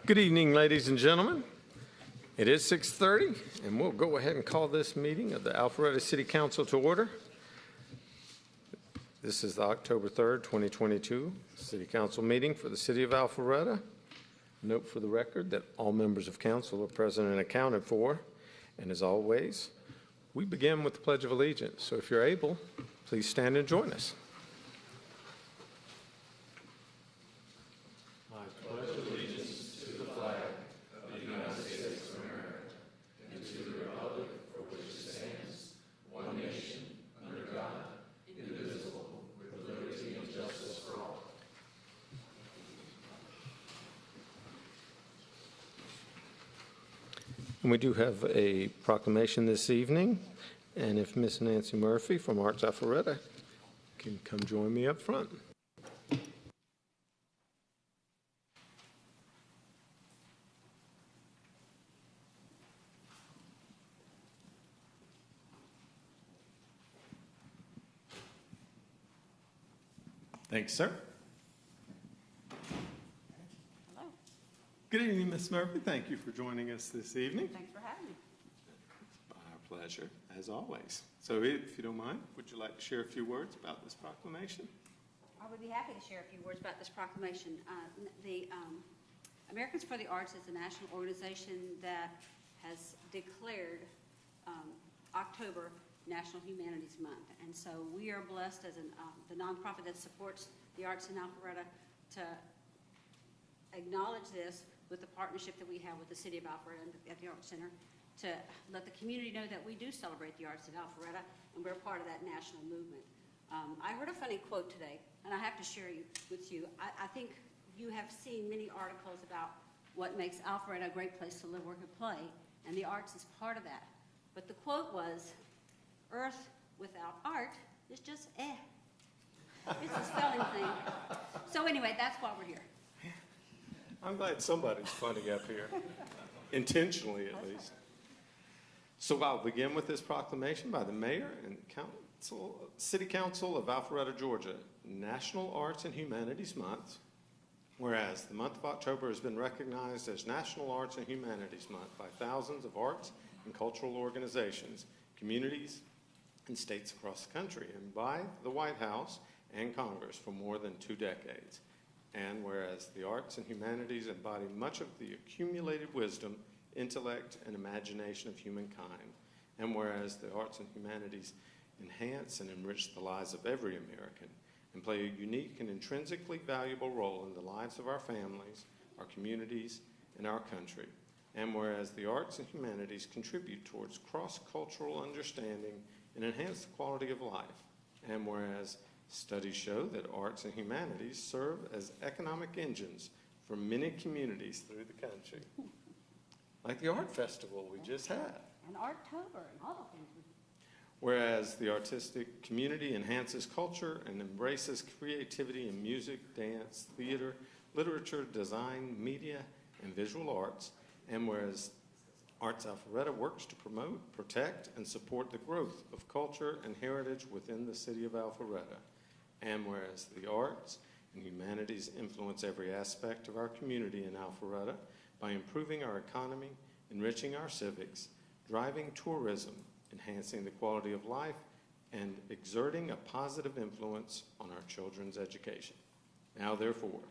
Good evening, ladies and gentlemen. It is 6:30, and we'll go ahead and call this meeting of the Alpharetta City Council to order. This is the October 3rd, 2022 City Council meeting for the City of Alpharetta. Note for the record that all members of council are present and accounted for. And as always, we begin with the Pledge of Allegiance. So if you're able, please stand and join us. And we do have a proclamation this evening, and if Miss Nancy Murphy from Arts Alpharetta can come join me up front. Thanks, sir. Good evening, Ms. Murphy. Thank you for joining us this evening. Thanks for having me. It's our pleasure, as always. So if you don't mind, would you like to share a few words about this proclamation? I would be happy to share a few words about this proclamation. The Americans for the Arts is a national organization that has declared October National Humanities Month. And so we are blessed as the nonprofit that supports the arts in Alpharetta to acknowledge this with the partnership that we have with the City of Alpharetta at the Arts Center, to let the community know that we do celebrate the arts in Alpharetta, and we're part of that national movement. I heard a funny quote today, and I have to share with you. I think you have seen many articles about what makes Alpharetta a great place to live, work, and play, and the arts is part of that. But the quote was, "Earth without art is just eh." It's a spelling thing. So anyway, that's why we're here. I'm glad somebody's funny up here, intentionally at least. So I'll begin with this proclamation by the Mayor and City Council of Alpharetta, Georgia, National Arts and Humanities Month. Whereas the month of October has been recognized as National Arts and Humanities Month by thousands of arts and cultural organizations, communities, and states across the country, and by the White House and Congress for more than 2 decades. And whereas the arts and humanities embody much of the accumulated wisdom, intellect, and imagination of humankind, and whereas the arts and humanities enhance and enrich the lives of every American and play a unique and intrinsically valuable role in the lives of our families, our communities, and our country, and whereas the arts and humanities contribute towards cross-cultural understanding and enhance the quality of life, and whereas studies show that arts and humanities serve as economic engines for many communities through the country. Like the art festival we just had. And Arttober and all the things. Whereas the artistic community enhances culture and embraces creativity in music, dance, theater, literature, design, media, and visual arts. And whereas Arts Alpharetta works to promote, protect, and support the growth of culture and heritage within the City of Alpharetta. And whereas the arts and humanities influence every aspect of our community in Alpharetta by improving our economy, enriching our civics, driving tourism, enhancing the quality of life, and exerting a positive influence on our children's education. Now, therefore,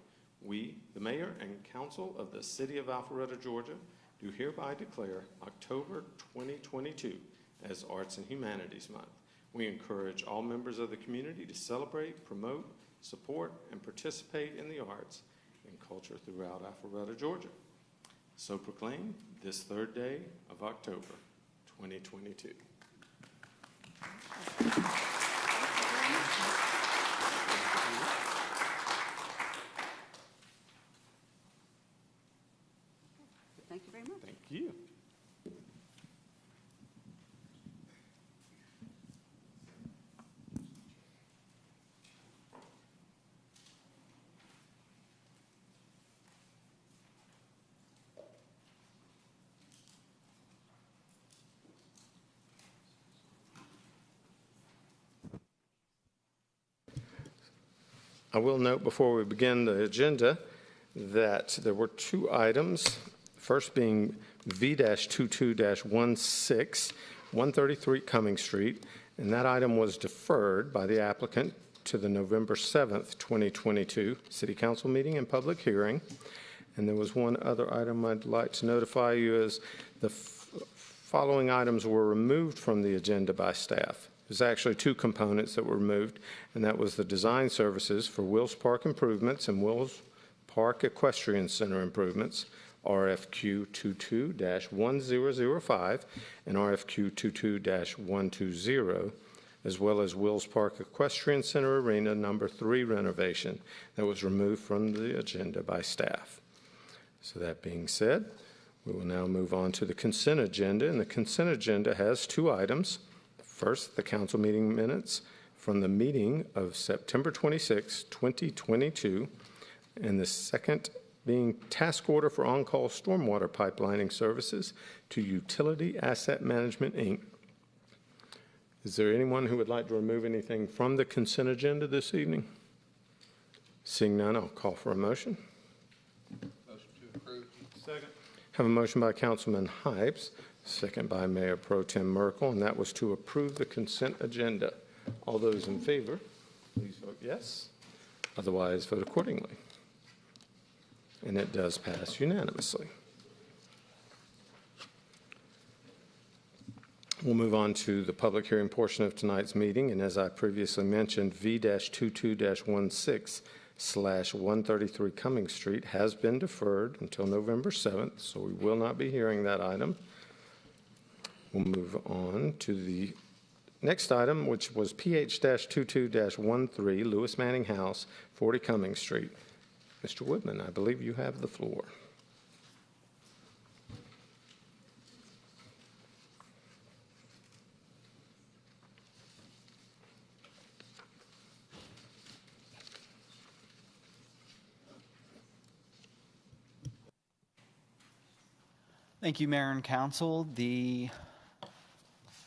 we, the Mayor and Council of the City of Alpharetta, Georgia, do hereby declare October 2022 as Arts and Humanities Month. We encourage all members of the community to celebrate, promote, support, and participate in the arts and culture throughout Alpharetta, Georgia. So proclaim this 3rd day of October, 2022. Thank you very much. Thank you. I will note before we begin the agenda that there were two items, first being V-22-16, 133 Cumming Street, and that item was deferred by the applicant to the November 7th, 2022 City Council meeting and public hearing. And there was one other item I'd like to notify you is the following items were removed from the agenda by staff. There's actually two components that were removed, and that was the design services for Wills Park improvements and Wills Park Equestrian Center improvements, RFQ 22-1005 and RFQ 22-120, as well as Wills Park Equestrian Center Arena number 3 renovation that was removed from the agenda by staff. So that being said, we will now move on to the consent agenda, and the consent agenda has two items. First, the council meeting minutes from the meeting of September 26, 2022, and the second being task order for on-call stormwater pipelining services to Utility Asset Management, Inc. Is there anyone who would like to remove anything from the consent agenda this evening? Seeing none, I'll call for a motion. Motion to approve. Second. Have a motion by Councilman Hypes, second by Mayor Pro Tem Merkel, and that was to approve the consent agenda. All those in favor, please vote yes. Otherwise, vote accordingly. And it does pass unanimously. We'll move on to the public hearing portion of tonight's meeting, and as I previously mentioned, V-22-16/133 Cumming Street has been deferred until November 7th, so we will not be hearing that item. We'll move on to the next item, which was PH-22-13 Lewis Manning House, 40 Cumming Street. Mr. Woodman, I believe you have the floor. Thank you, Mayor and Council. The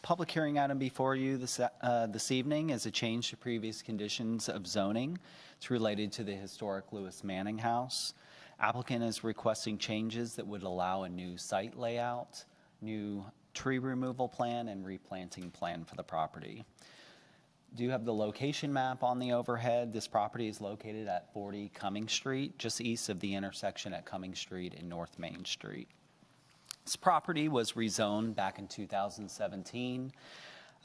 public hearing item before you this evening is a change to previous conditions of zoning. It's related to the historic Lewis Manning House. Applicant is requesting changes that would allow a new site layout, new tree removal plan, and replanting plan for the property. Do you have the location map on the overhead? This property is located at 40 Cumming Street, just east of the intersection at Cumming Street and North Main Street. This property was rezoned back in 2017.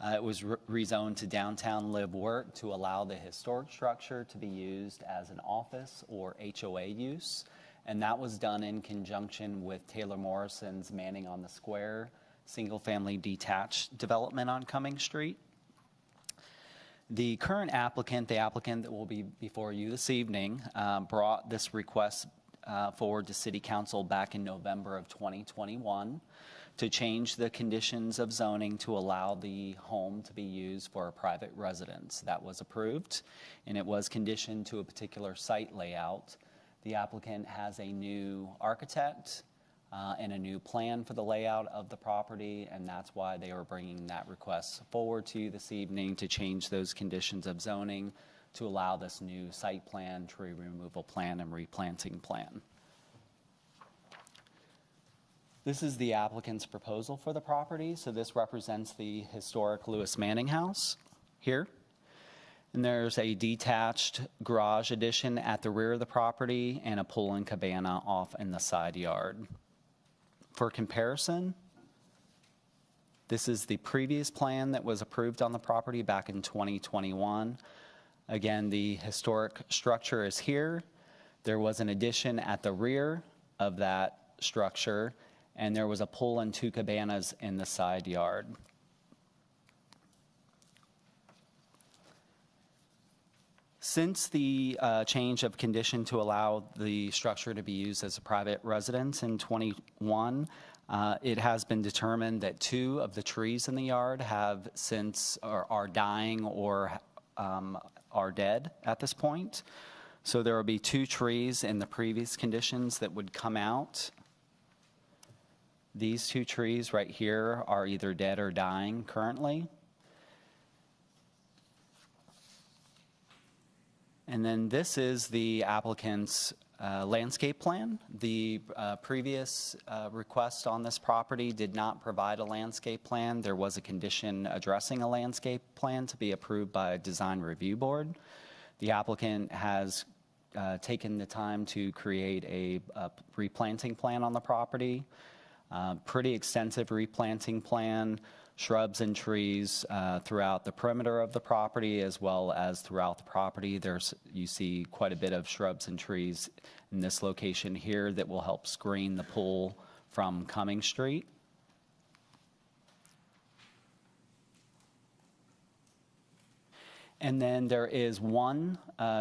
It was rezoned to downtown live work to allow the historic structure to be used as an office or HOA use. And that was done in conjunction with Taylor Morrison's Manning on the Square single-family detached development on Cumming Street. The current applicant, the applicant that will be before you this evening, brought this request forward to City Council back in November of 2021 to change the conditions of zoning to allow the home to be used for a private residence. That was approved, and it was conditioned to a particular site layout. The applicant has a new architect and a new plan for the layout of the property, and that's why they are bringing that request forward to you this evening to change those conditions of zoning to allow this new site plan, tree removal plan, and replanting plan. This is the applicant's proposal for the property. So this represents the historic Lewis Manning House here. And there's a detached garage addition at the rear of the property and a pool and cabana off in the side yard. For comparison, this is the previous plan that was approved on the property back in 2021. Again, the historic structure is here. There was an addition at the rear of that structure, and there was a pool and 2 cabanas in the side yard. Since the change of condition to allow the structure to be used as a private residence in 21, it has been determined that 2 of the trees in the yard have since are dying or are dead at this point. So there will be 2 trees in the previous conditions that would come out. These 2 trees right here are either dead or dying currently. And then this is the applicant's landscape plan. The previous request on this property did not provide a landscape plan. There was a condition addressing a landscape plan to be approved by a design review board. The applicant has taken the time to create a replanting plan on the property. Pretty extensive replanting plan, shrubs and trees throughout the perimeter of the property as well as throughout the property. You see quite a bit of shrubs and trees in this location here that will help screen the pool from Cumming Street. And then there is one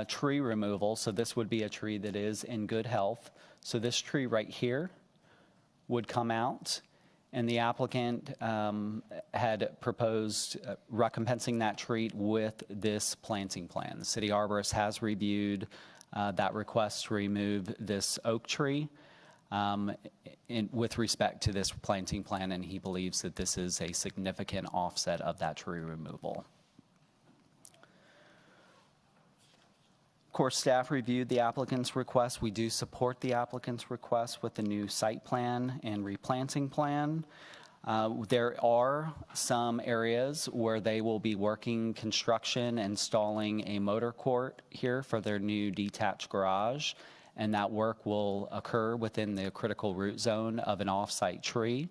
tree removal. So this would be a tree that is in good health. So this tree right here would come out, and the applicant had proposed recompensing that tree with this planting plan. The city arborist has reviewed that request to remove this oak tree with respect to this planting plan, and he believes that this is a significant offset of that tree removal. Of course, staff reviewed the applicant's request. We do support the applicant's request with the new site plan and replanting plan. There are some areas where they will be working construction, installing a motor court here for their new detached garage, and that work will occur within the critical root zone of an off-site tree.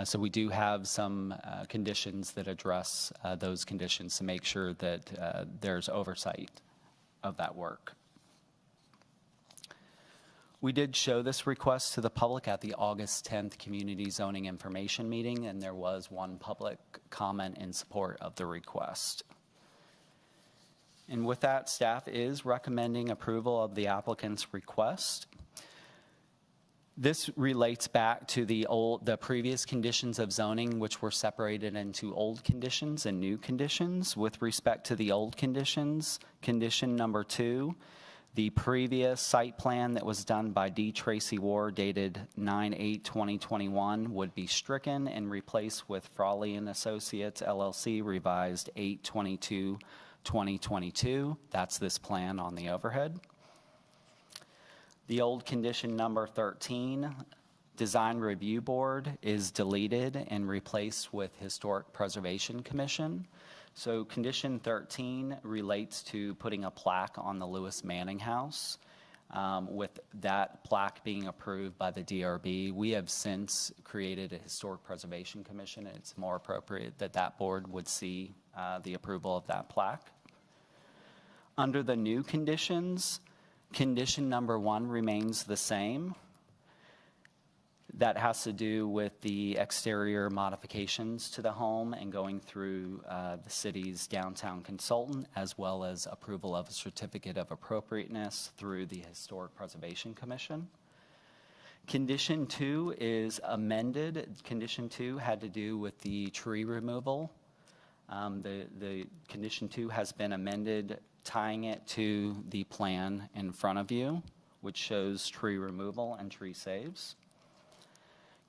So we do have some conditions that address those conditions to make sure that there's oversight of that work. We did show this request to the public at the August 10th Community Zoning Information Meeting, and there was one public comment in support of the request. And with that, staff is recommending approval of the applicant's request. This relates back to the previous conditions of zoning, which were separated into old conditions and new conditions. With respect to the old conditions, condition number 2, the previous site plan that was done by D. Tracy Ward dated 9/8/2021 would be stricken and replaced with Frawley and Associates LLC revised 8/22/2022. That's this plan on the overhead. The old condition number 13, Design Review Board, is deleted and replaced with Historic Preservation Commission. So condition 13 relates to putting a plaque on the Lewis Manning House. With that plaque being approved by the DRB, we have since created a Historic Preservation Commission, and it's more appropriate that that board would see the approval of that plaque. Under the new conditions, condition number 1 remains the same. That has to do with the exterior modifications to the home and going through the city's downtown consultant, as well as approval of a certificate of appropriateness through the Historic Preservation Commission. Condition 2 is amended. Condition 2 had to do with the tree removal. The condition 2 has been amended, tying it to the plan in front of you, which shows tree removal and tree saves.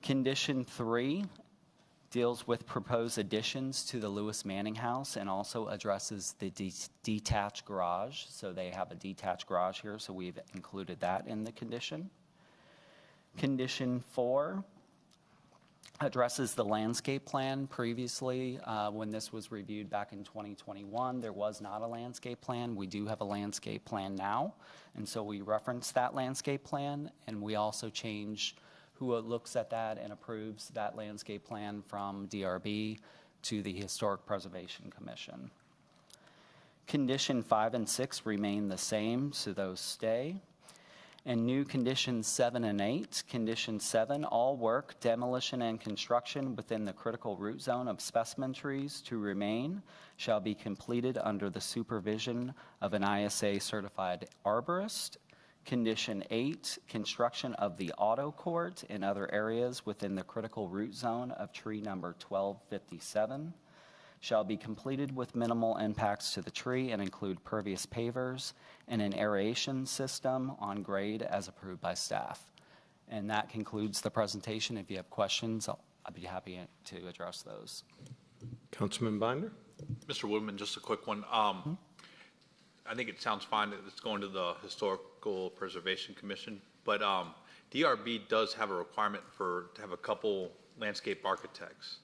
Condition 3 deals with proposed additions to the Lewis Manning House and also addresses the detached garage. So they have a detached garage here, so we've included that in the condition. Condition 4 addresses the landscape plan. Previously, when this was reviewed back in 2021, there was not a landscape plan. We do have a landscape plan now, and so we reference that landscape plan, and we also change who looks at that and approves that landscape plan from DRB to the Historic Preservation Commission. Condition 5 and 6 remain the same, so those stay. And new conditions 7 and 8. Condition 7, all work, demolition, and construction within the critical root zone of specimen trees to remain shall be completed under the supervision of an ISA certified arborist. Condition 8, construction of the auto court and other areas within the critical root zone of tree number 1257 shall be completed with minimal impacts to the tree and include pervious pavers and an aeration system on grade as approved by staff. And that concludes the presentation. If you have questions, I'd be happy to address those. Councilman Binder? Mr. Woodman, just a quick one. I think it sounds fine that it's going to the Historical Preservation Commission, but DRB does have a requirement to have a couple landscape architects.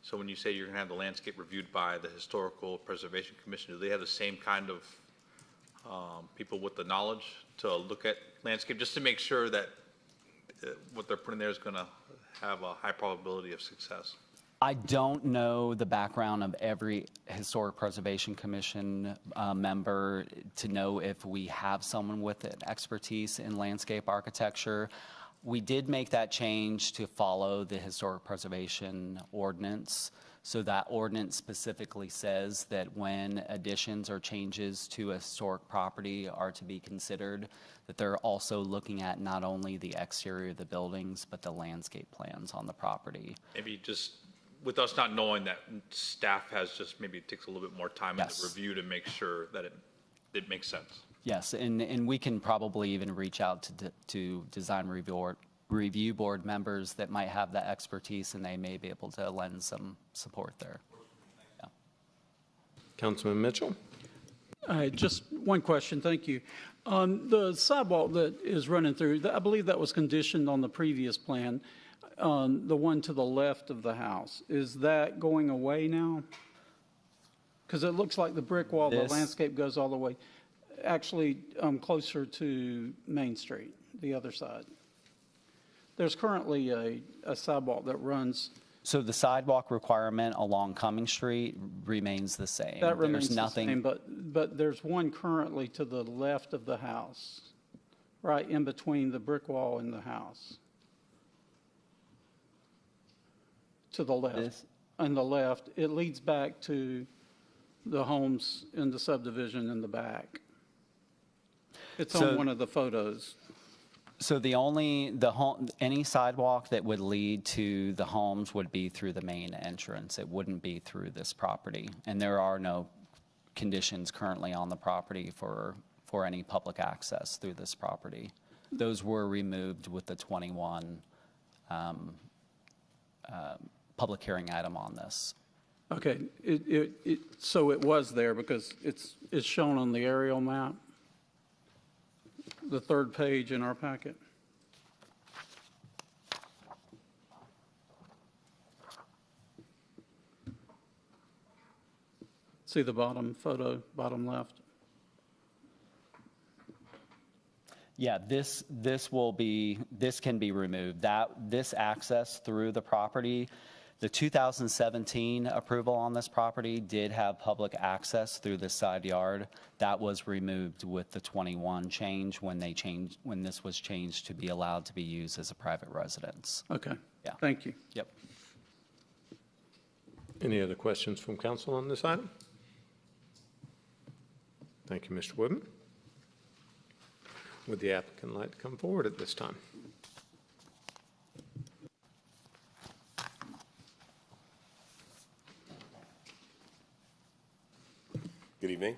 So when you say you're going to have the landscape reviewed by the Historical Preservation Commission, do they have the same kind of people with the knowledge to look at landscape, just to make sure that what they're putting there is going to have a high probability of success? I don't know the background of every Historic Preservation Commission member to know if we have someone with an expertise in landscape architecture. We did make that change to follow the Historic Preservation Ordinance. So that ordinance specifically says that when additions or changes to a historic property are to be considered, that they're also looking at not only the exterior of the buildings, but the landscape plans on the property. Maybe just with us not knowing that, staff has just maybe it takes a little bit more time in the review to make sure that it makes sense. Yes, and we can probably even reach out to design review board members that might have that expertise, and they may be able to lend some support there. Yeah. Councilman Mitchell? Just one question, thank you. On the sidewalk that is running through, I believe that was conditioned on the previous plan, the one to the left of the house. Is that going away now? Because it looks like the brick wall, the landscape goes all the way, actually closer to Main Street, the other side. There's currently a sidewalk that runs. So the sidewalk requirement along Cumming Street remains the same. That remains There's nothing, the same, but there's one currently to the left of the house, right in between the brick wall and the house. To the left. This? On the left, it leads back to the homes in the subdivision in the back. It's on one of the photos. So any sidewalk that would lead to the homes would be through the main entrance. It wouldn't be through this property. And there are no conditions currently on the property for any public access through this property. Those were removed with the 21 public hearing item on this. Okay, so it was there because it's shown on the aerial map, the third page in our packet. See the bottom photo, bottom left? Yeah, this can be removed. This access through the property, the 2017 approval on this property did have public access through the side yard. That was removed with the 21 change when this was changed to be allowed to be used as a private residence. Okay. Yeah. Thank you. Yep. Any other questions from council on this item? Thank you, Mr. Woodman. Would the applicant like to come forward at this time? Good evening.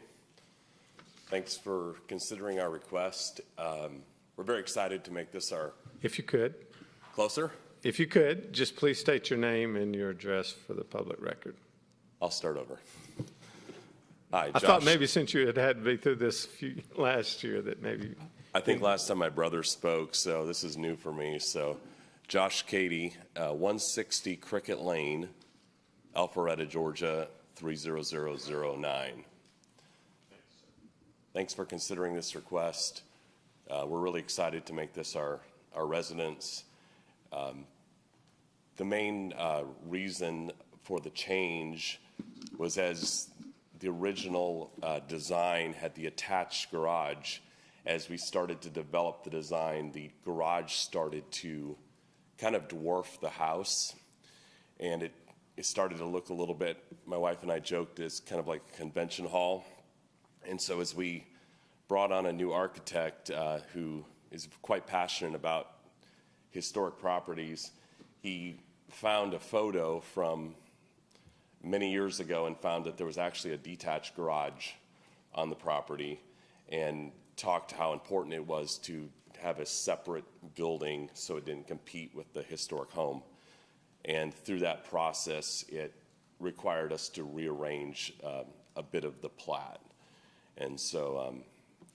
Thanks for considering our request. We're very excited to make this our If you could. closer. If you could, just please state your name and your address for the public record. I'll start over. Hi, I Josh. thought maybe since you had to be through this last year that maybe. I think last time my brother spoke, so this is new for me. So Josh Cady, 160 Cricket Lane, Alpharetta, Georgia, 30009. Thanks for considering this request. We're really excited to make this our residence. The main reason for the change was as the original design had the attached garage. As we started to develop the design, the garage started to kind of dwarf the house, and it started to look a little bit, my wife and I joked, as kind of like a convention hall. And so as we brought on a new architect who is quite passionate about historic properties, he found a photo from many years ago and found that there was actually a detached garage on the property, and talked how important it was to have a separate building so it didn't compete with the historic home. And through that process, it required us to rearrange a bit of the plat. And so,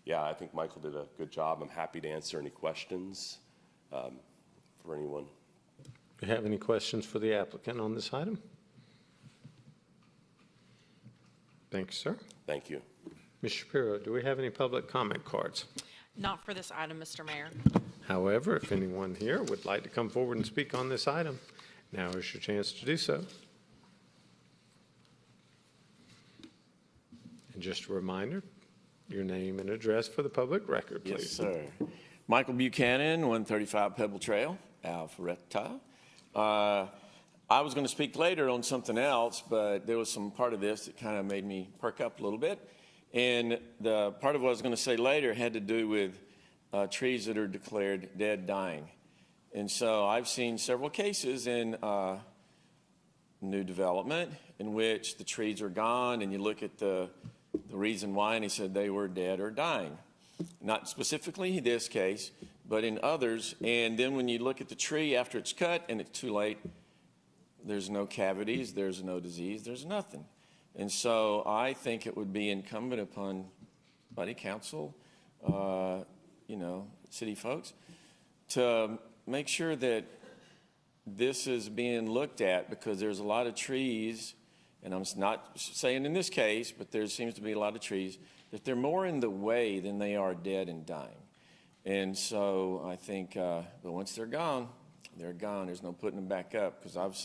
yeah, I think Michael did a good job. I'm happy to answer any questions for anyone. Do you have any questions for the applicant on this item? Thank you, sir. Thank you. Ms. Shapiro, do we have any public comment cards? Not for this item, Mr. Mayor. However, if anyone here would like to come forward and speak on this item, now is your chance to do so. And just a reminder, your name and address for the public record, please. Yes, sir. Michael Buchanan, 135 Pebble Trail, Alpharetta. I was going to speak later on something else, but there was some part of this that kind of made me perk up a little bit. And the part of what I was going to say later had to do with trees that are declared dead, dying. And so I've seen several cases in new development in which the trees are gone, and you look at the reason why, and he said they were dead or dying. Not specifically this case, but in others. And then when you look at the tree after it's cut and it's too late, there's no cavities, there's no disease, there's nothing. And so I think it would be incumbent upon buddy council, you know, city folks, to make sure that this is being looked at, because there's a lot of trees, and I'm not saying in this case, but there seems to be a lot of trees that they're more in the way than they are dead and dying. And so I think, but once they're gone, they're gone. There's no putting them back up, because I've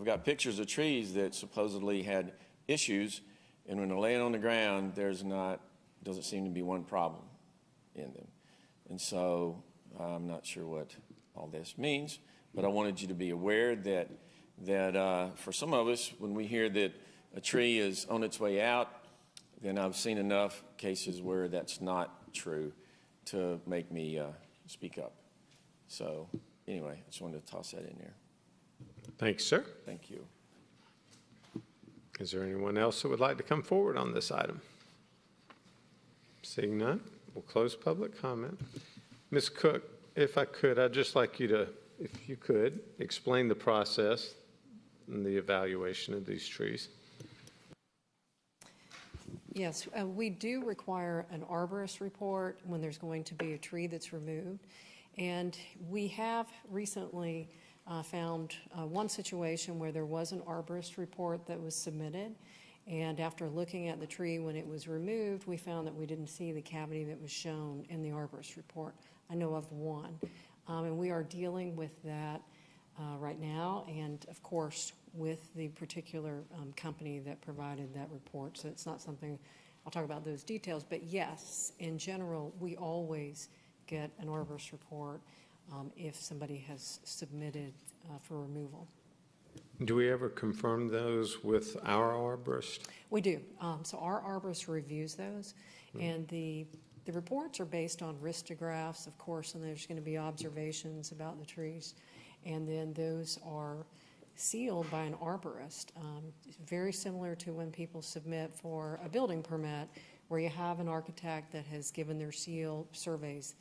got pictures of trees that supposedly had issues, and when they're laying on the ground, doesn't seem to be one problem in them. And so I'm not sure what all this means, but I wanted you to be aware that for some of us, when we hear that a tree is on its way out, then I've seen enough cases where that's not true to make me speak up. So anyway, I just wanted to toss that in there. Thanks, sir. Thank you. Is there anyone else that would like to come forward on this item? Seeing none, we'll close public comment. Ms. Cook, if I could, I'd just like you to, if you could, explain the process and the evaluation of these trees. Yes, we do require an arborist report when there's going to be a tree that's removed. And we have recently found one situation where there was an arborist report that was submitted. And after looking at the tree when it was removed, we found that we didn't see the cavity that was shown in the arborist report. I know of one. And we are dealing with that right now, and of course with the particular company that provided that report. So it's not something, I'll talk about those details, but yes, in general, we always get an arborist report if somebody has submitted for removal. Do we ever confirm those with our arborist? We do. So our arborist reviews those, and the reports are based on ristographs, of course, and there's going to be observations about the trees, and then those are sealed by an arborist. Very similar to when people submit for a building permit, where you have an architect that has given their seal surveys,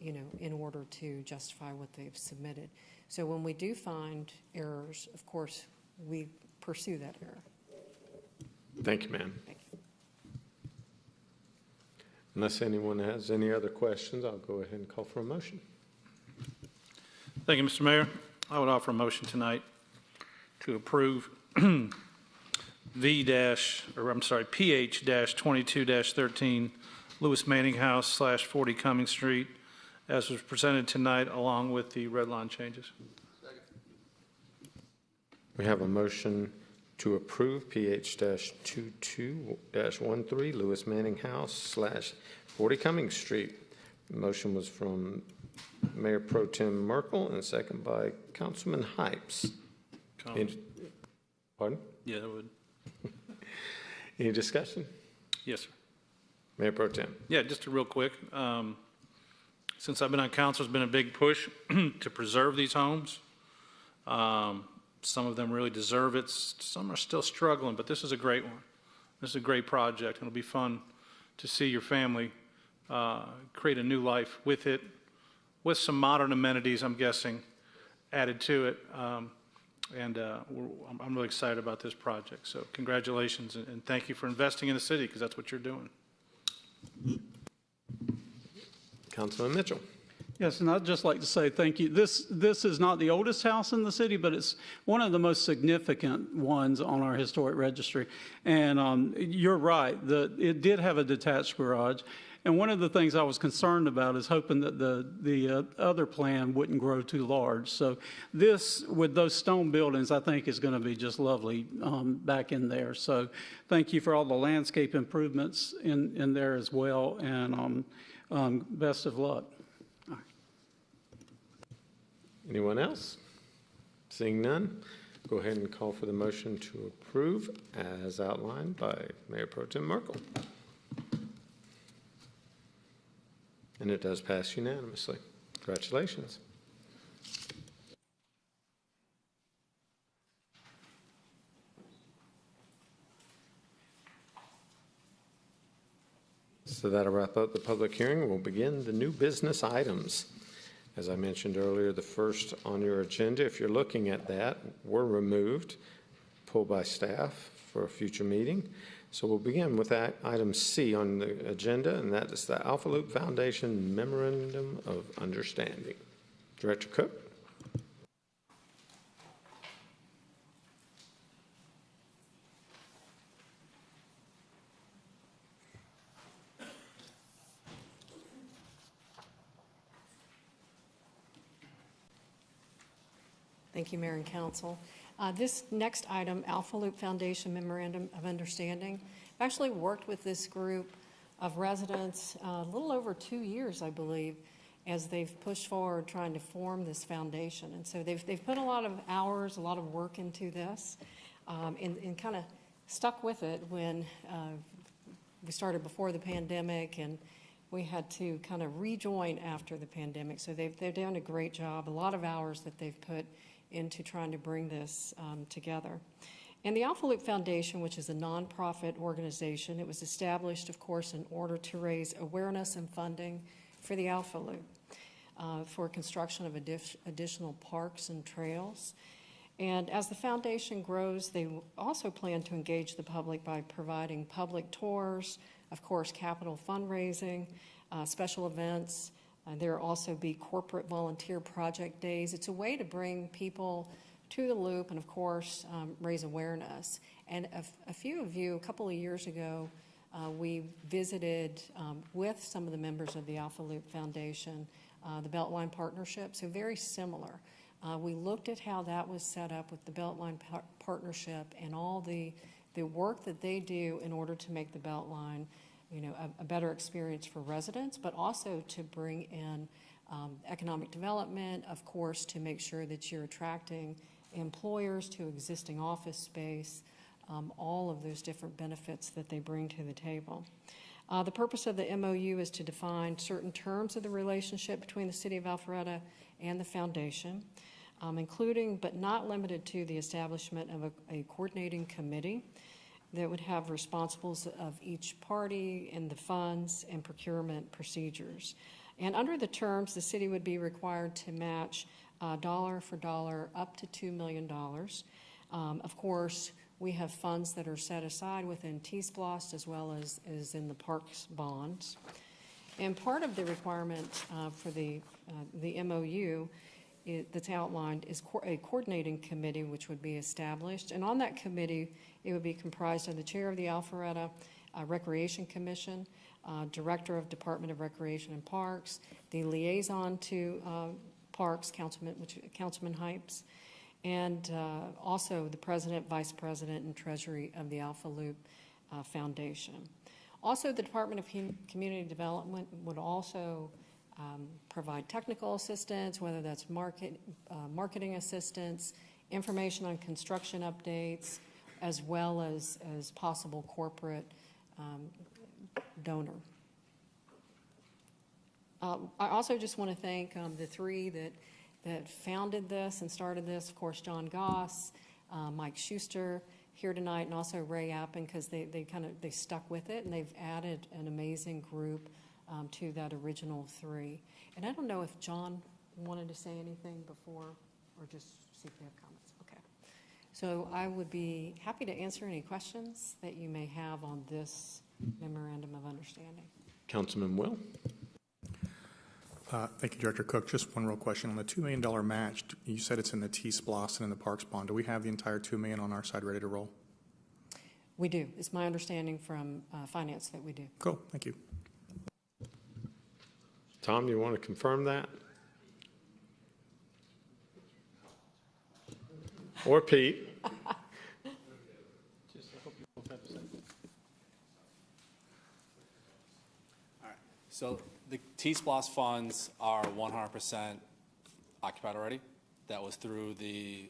you know, in order to justify what they've submitted. So when we do find errors, of course, we pursue that error. Thank you, ma'am. Thank you. Unless anyone has any other questions, I'll go ahead and call for a motion. Thank you, Mr. Mayor. I would offer a motion tonight to approve PH-22-13 Lewis Manning House / 40 Cumming Street, as was presented tonight, along with the red line changes. We have a motion to approve PH-22-13 Lewis Manning House / 40 Cumming Street. The motion was from Mayor Pro Tem Merkel and second by Councilman Hypes. Pardon? Yeah, that would. Any discussion? Yes, sir. Mayor Pro Tem. Yeah, just real quick. Since I've been on council, there's been a big push to preserve these homes. Some of them really deserve it. Some are still struggling, but this is a great one. This is a great project, and it'll be fun to see your family create a new life with it, with some modern amenities, I'm guessing, added to it. And I'm really excited about this project. So congratulations, and thank you for investing in the city, because that's what you're doing. Councilman Mitchell. Yes, and I'd just like to say thank you. This is not the oldest house in the city, but it's one of the most significant ones on our historic registry. And you're right, it did have a detached garage. And one of the things I was concerned about is hoping that the other plan wouldn't grow too large. So this, with those stone buildings, I think is going to be just lovely back in there. So thank you for all the landscape improvements in there as well, and best of luck. Anyone else? Seeing none, go ahead and call for the motion to approve as outlined by Mayor Pro Tem Merkel. And it does pass unanimously. Congratulations. So that'll wrap up the public hearing. We'll begin the new business items. As I mentioned earlier, the first on your agenda, if you're looking at that, were removed, pulled by staff for a future meeting. So we'll begin with that item C on the agenda, and that is the Alphaloo Foundation Memorandum of Understanding. Director Cook. Thank you, Mayor and Council. This next item, Alphaloo Foundation Memorandum of Understanding, I've actually worked with this group of residents a little over 2 years, I believe, as they've pushed forward trying to form this foundation. And so they've put a lot of hours, a lot of work into this, and kind of stuck with it when we started before the pandemic, and we had to kind of rejoin after the pandemic. So they've done a great job, a lot of hours that they've put into trying to bring this together. And the Alphaloo Foundation, which is a nonprofit organization, it was established, of course, in order to raise awareness and funding for the Alphaloo, for construction of additional parks and trails. And as the foundation grows, they also plan to engage the public by providing public tours, of course, capital fundraising, special events. There will also be corporate volunteer project days. It's a way to bring people to the loop and, of course, raise awareness. And a few of you, a couple of years ago, we visited with some of the members of the Alphaloo Foundation, the Beltline Partnership, so very similar. We looked at how that was set up with the Beltline Partnership and all the work that they do in order to make the Beltline, a better experience for residents, but also to bring in economic development, of course, to make sure that you're attracting employers to existing office space, all of those different benefits that they bring to the table. The purpose of the MOU is to define certain terms of the relationship between the City of Alpharetta and the Foundation, including but not limited to the establishment of a coordinating committee that would have responsibles of each party and the funds and procurement procedures. And under the terms, the city would be required to match dollar for dollar up to $2 million. Of course, we have funds that are set aside within T-SPLOST as well as in the parks bonds. And part of the requirement for the MOU that's outlined is a coordinating committee which would be established. And on that committee, it would be comprised of the chair of the Alpharetta Recreation Commission, director of Department of Recreation and Parks, the liaison to Parks, Councilman Hypes, and also the president, vice president, and treasury of the Alphaloo Foundation. Also, the Department of Community Development would also provide technical assistance, whether that's marketing assistance, information on construction updates, as well as possible corporate donor. I also just want to thank the three that founded this and started this, of course, John Goss, Mike Schuster here tonight, and also Ray Appen, because they stuck with it, and they've added an amazing group to that original three. And I don't know if John wanted to say anything before, or just see if we have comments. Okay. So I would be happy to answer any questions that you may have on this memorandum of understanding. Councilman Will? Thank you, Director Cook. Just one real question. On the $2 million match, you said it's in the T-SPLOST and in the Parks Bond. Do we have the entire $2 million on our side ready to roll? We do. It's my understanding from finance that we do. Cool, thank you. Tom, you want to confirm that? Or Pete? So the T-SPLOST funds are 100% occupied already. That was through the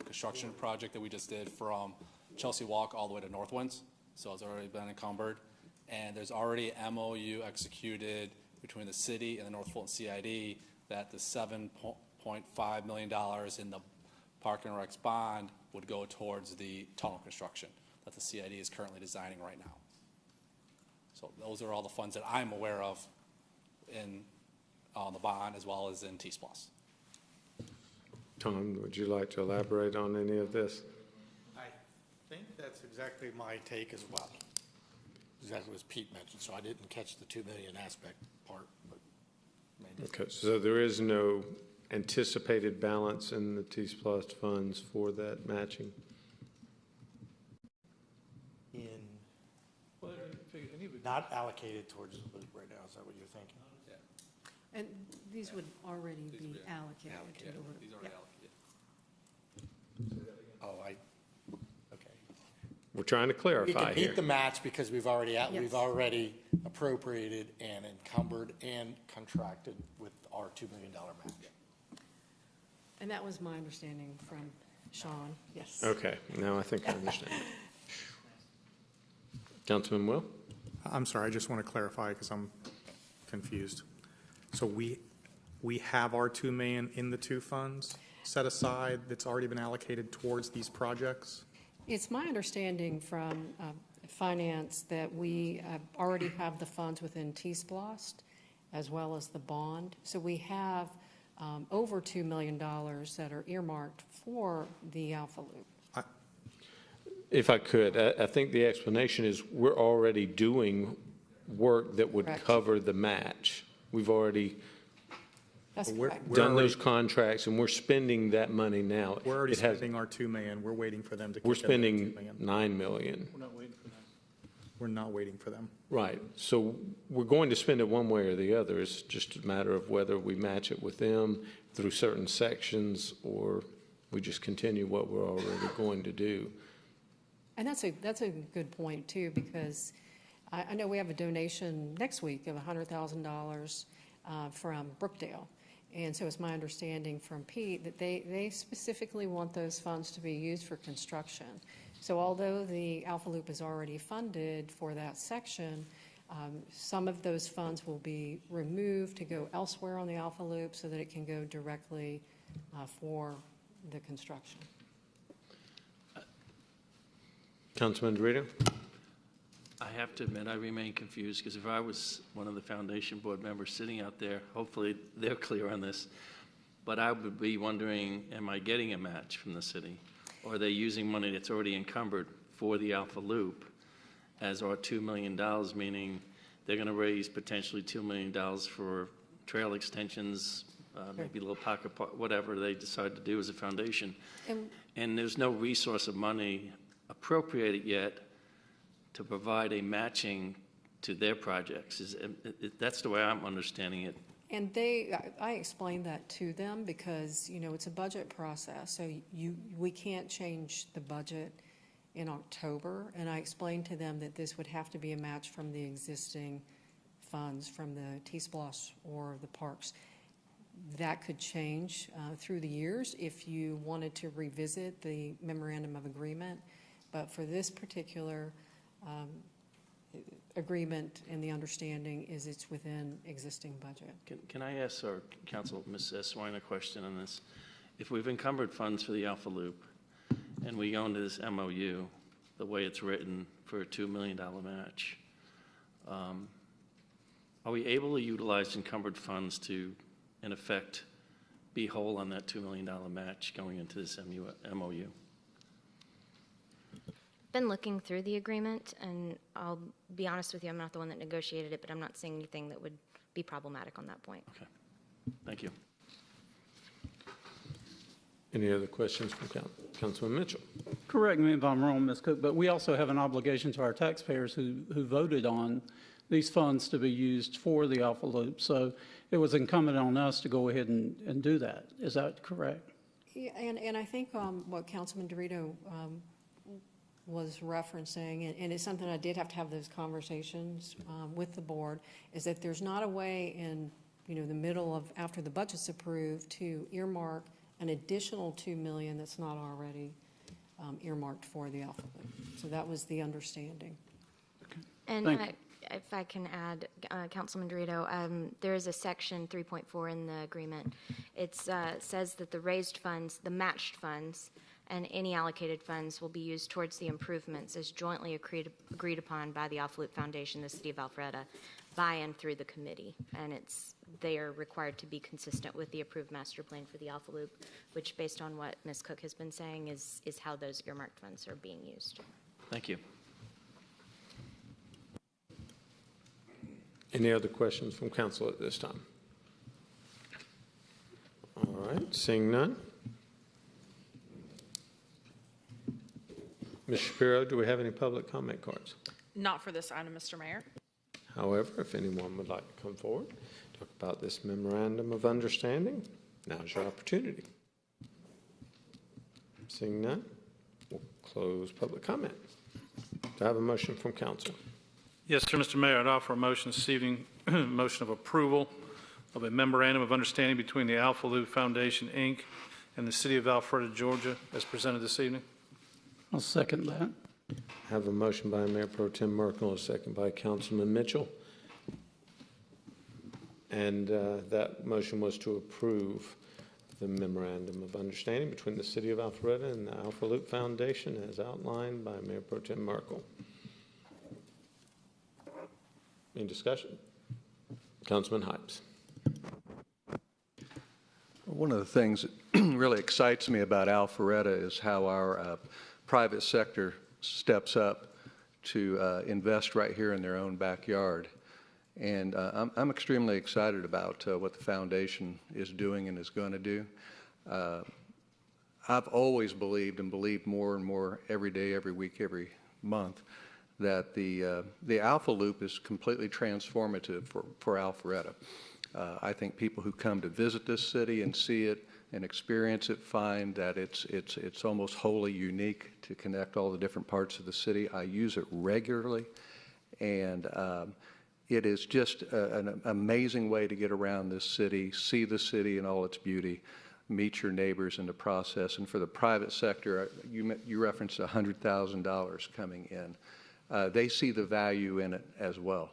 construction project that we just did from Chelsea Walk all the way to Northwinds. So it's already been encumbered. And there's already MOU executed between the city and the North Fulton CID that the $7.5 million in the Park and Recs bond would go towards the tunnel construction that the CID is currently designing right now. So those are all the funds that I'm aware of in on the bond as well as in T-SPLOST. Tom, would you like to elaborate on any of this? I think that's exactly my take as well. Exactly as Pete mentioned, so I didn't catch the 2 million aspect part, but maybe. Okay, so there is no anticipated balance in the T-SPLOST funds for that matching? Not allocated towards the loop right now, is that what you're thinking? And these would already be allocated to the loop. These are Yeah. allocated. Oh, okay. We're trying to We clarify can here. beat the match because we've already Yes. appropriated and encumbered and contracted with our $2 million match. And that was my understanding from Sean, yes. Okay, now I think I understand. Councilman Will? I'm sorry, I just want to clarify because I'm confused. So we have our $2 million in the two funds set aside that's already been allocated towards these projects? It's my understanding from finance that we already have the funds within T-SPLOST as well as the bond. So we have over $2 million that are earmarked for the Alphaloo. If I could, I think the explanation is we're already doing work that would Correct. cover the match. We've already That's We're- correct. done those contracts, and we're spending that money now. We're already It has- spending our $2 million. We're waiting for them to. We're kick in their spending $2 million. $9 million. We're not waiting for that. We're not waiting for them. Right, so we're going to spend it one way or the other. It's just a matter of whether we match it with them through certain sections, or we just continue what we're already going to do. And that's a good point too, because I know we have a donation next week of $100,000 from Brookdale. And so it's my understanding from Pete that they specifically want those funds to be used for construction. So although the Alpha Loop is already funded for that section, some of those funds will be removed to go elsewhere on the Alpha Loop so that it can go directly for the construction. Councilman DeRito? I have to admit, I remain confused, because if I was one of the foundation board members sitting out there, hopefully they're clear on this, but I would be wondering, am I getting a match from the city? Or are they using money that's already encumbered for the Alpha Loop as our $2 million, meaning they're going to raise potentially $2 million for trail extensions, maybe a little pocket park, whatever they decide to do as a foundation. And there's no resource of money appropriated yet to provide a matching to their projects. That's the way I'm understanding it. And I explained that to them because, you know, it's a budget process, so we can't change the budget in October. And I explained to them that this would have to be a match from the existing funds from the T-SPLOST or the parks. That could change through the years if you wanted to revisit the memorandum of agreement. But for this particular agreement and the understanding is it's within existing budget. Can I ask our council, Ms. Swine, a question on this? If we've encumbered funds for the Alpha Loop and we go into this MOU, the way it's written for a $2 million match, are we able to utilize encumbered funds to, in effect, be whole on that $2 million match going into this MOU? been looking through the agreement, and I'll be honest with you, I'm not the one that negotiated it, but I'm not seeing anything that would be problematic on that point. Okay, thank you. Any other questions from Councilman Mitchell? Correct me if I'm wrong, Ms. Cook, but we also have an obligation to our taxpayers who voted on these funds to be used for the Alphaloo. So it was incumbent on us to go ahead and do that. Is that correct? Yeah, and I think what Councilman Dorito was referencing, and it's something I did have to have those conversations with the board, is that there's not a way in, the middle of, after the budget's approved, to earmark an additional $2 million that's not already earmarked for the Alphaloo. So that was the understanding. And Thank you. if I can add, Councilman Dorito, there is a section 3.4 in the agreement. It says that the raised funds, the matched funds, and any allocated funds will be used towards the improvements as jointly agreed upon by the Alphaloo Foundation, the City of Alfreda, by and through the committee. And they are required to be consistent with the approved master plan for the Alphaloo, which, based on what Ms. Cook has been saying, is how those earmarked funds are being used. Thank you. Any other questions from council at this time? All right, seeing none. Ms. Shapiro, do we have any public comment cards? Not for this item, Mr. Mayor. However, if anyone would like to come forward, talk about this memorandum of understanding, now's your opportunity. Seeing none, we'll close public comment. Do I have a motion from council? Yes, sir, Mr. Mayor, I'd offer a motion this evening, motion of approval of a memorandum of understanding between the Alphaloo Foundation, Inc. and the City of Alfreda, Georgia, as presented this evening. I'll second that. I have a motion by Mayor Pro Tem Merkel, a second by Councilman Mitchell. And that motion was to approve the memorandum of understanding between the City of Alfreda and the Alphaloo Foundation as outlined by Mayor Pro Tem Merkel. Any discussion? Councilman Hypes. One of the things that really excites me about Alpharetta is how our private sector steps up to invest right here in their own backyard. And I'm extremely excited about what the foundation is doing and is going to do. I've always believed, and believed more and more every day, every week, every month, that the Alphaloo is completely transformative for Alpharetta. I think people who come to visit this city and see it and experience it find that it's almost wholly unique to connect all the different parts of the city. I use it regularly, and it is just an amazing way to get around this city, see the city in all its beauty, meet your neighbors in the process. And for the private sector, you referenced $100,000 coming in. They see the value in it as well.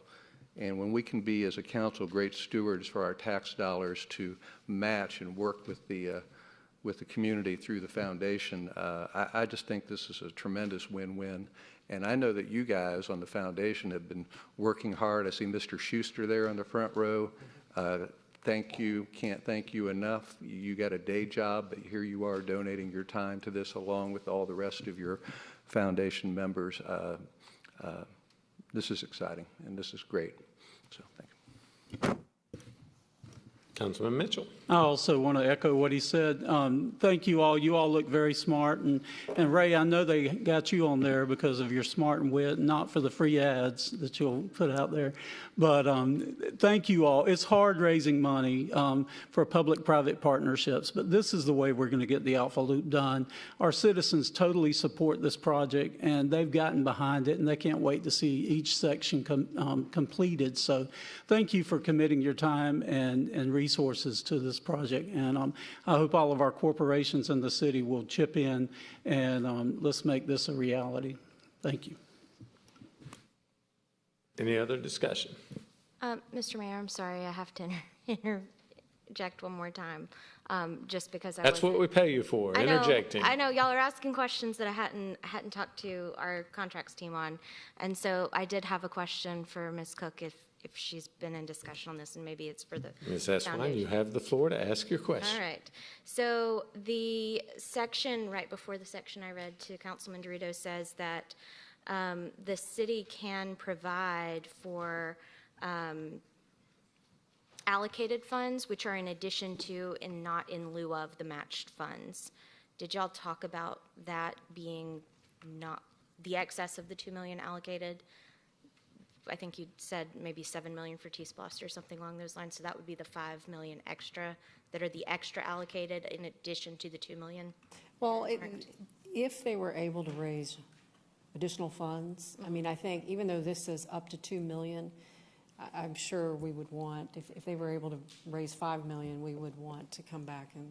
And when we can be, as a council, great stewards for our tax dollars to match and work with the community through the foundation, I just think this is a tremendous win-win. And I know that you guys on the foundation have been working hard. I see Mr. Schuster there on the front row. Thank you. Can't thank you enough. You got a day job, but here you are donating your time to this along with all the rest of your foundation members. This is exciting, and this is great. So thank you. Councilman Mitchell. I also want to echo what he said. Thank you all. You all look very smart. And Ray, I know they got you on there because of your smart and wit, not for the free ads that you'll put out there. But thank you all. It's hard raising money for public-private partnerships, but this is the way we're going to get the Alphaloo done. Our citizens totally support this project, and they've gotten behind it, and they can't wait to see each section completed. So thank you for committing your time and resources to this project, and I hope all of our corporations in the city will chip in, and let's make this a reality. Thank you. Any other discussion? Mr. Mayor, I'm sorry, I have to interject one more time, just because That's what we pay you for, interjecting. I know y'all are asking questions that I hadn't talked to our contracts team on, and so I did have a question for Ms. Cook, if she's been in discussion on this, and maybe it's for the Ms. Eswine, foundation. you have the floor to ask your question. All right. So the section, right before the section I read to Councilman Dorito, says that the city can provide for allocated funds, which are in addition to and not in lieu of the matched funds. Did y'all talk about that being not the excess of the 2 million allocated? I think you said maybe 7 million for T-Splost or something along those lines. So that would be the 5 million extra that are the extra allocated in addition to the 2 million. Well, if they were able to raise additional funds, I mean, I think even though this says up to 2 million, I'm sure we would want, if they were able to raise 5 million, we would want to come back and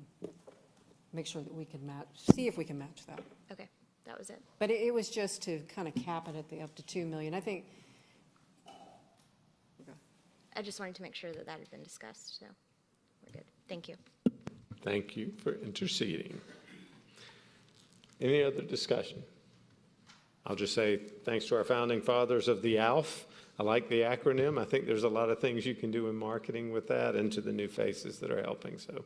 make sure that we could match, see if we can match that. Okay, that was it. But it was just to kind of cap it at the up to 2 million. I think. I just wanted to make sure that that had been discussed, so we're good. Thank you. Thank you for interceding. Any other discussion? I'll just say thanks to our founding fathers of the ALF. I like the acronym. I think there's a lot of things you can do in marketing with that, and to the new faces that are helping. So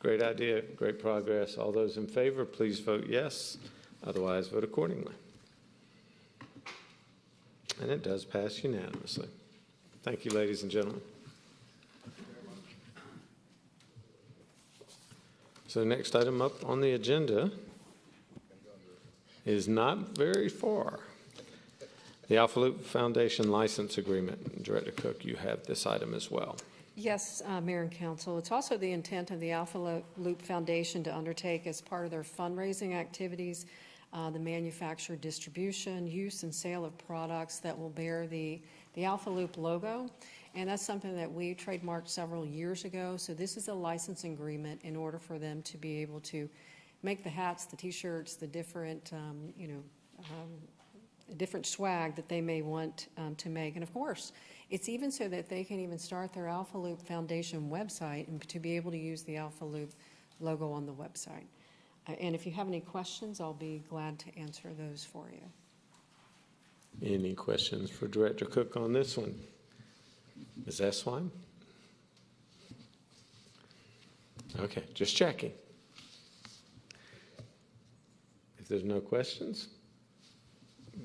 great idea, great progress. All those in favor, please vote yes. Otherwise, vote accordingly. And it does pass unanimously. Thank you, ladies and gentlemen. So next item up on the agenda is not very far. The Alphaloo Foundation License Agreement. Director Cook, you have this item as well. Yes, Mayor and Council. It's also the intent of the Alphaloo Foundation to undertake as part of their fundraising activities the manufacture, distribution, use, and sale of products that will bear the Alphaloo logo. And that's something that we trademarked several years ago. So this is a licensing agreement in order for them to be able to make the hats, the T-shirts, the different, different swag that they may want to make. And of course, it's even so that they can even start their Alphaloo Foundation website and to be able to use the Alphaloo logo on the website. And if you have any questions, I'll be glad to answer those for you. Any questions for Director Cook on this one? Ms. Eswine? Okay, just checking. If there's no questions,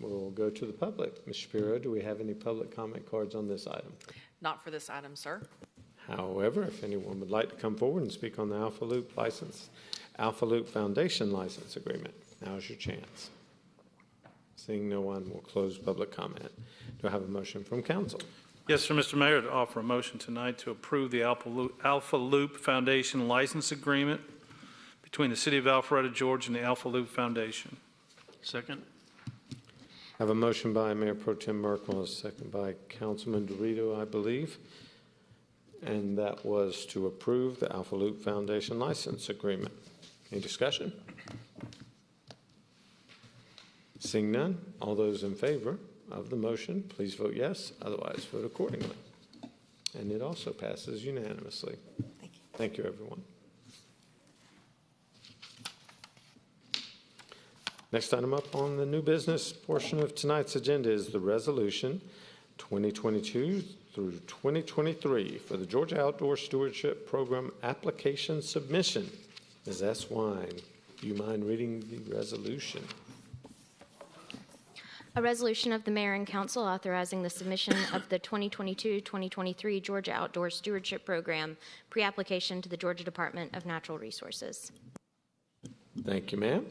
we'll go to the public. Ms. Shapiro, do we have any public comment cards on this item? Not for this item, sir. However, if anyone would like to come forward and speak on the Alphaloo Foundation License Agreement, now's your chance. Seeing no one, we'll close public comment. Do I have a motion from council? Yes, sir, Mr. Mayor, to offer a motion tonight to approve the Alphaloo Foundation License Agreement between the City of Alpharetta, Georgia, and the Alphaloo Foundation. Second? I have a motion by Mayor Pro Tem Merkel, a second by Councilman Dorito, I believe. And that was to approve the Alphaloo Foundation License Agreement. Any discussion? Seeing none, all those in favor of the motion, please vote yes. Otherwise, vote accordingly. And it also passes unanimously. Thank you. Thank you, everyone. Next item up on the new business portion of tonight's agenda is the resolution 2022 through 2023 for the Georgia Outdoor Stewardship Program application submission. Ms. Eswine, do you mind reading the resolution? A resolution of the Mayor and Council authorizing the submission of the 2022-2023 Georgia Outdoor Stewardship Program pre-application to the Georgia Department of Natural Resources. Thank you, ma'am.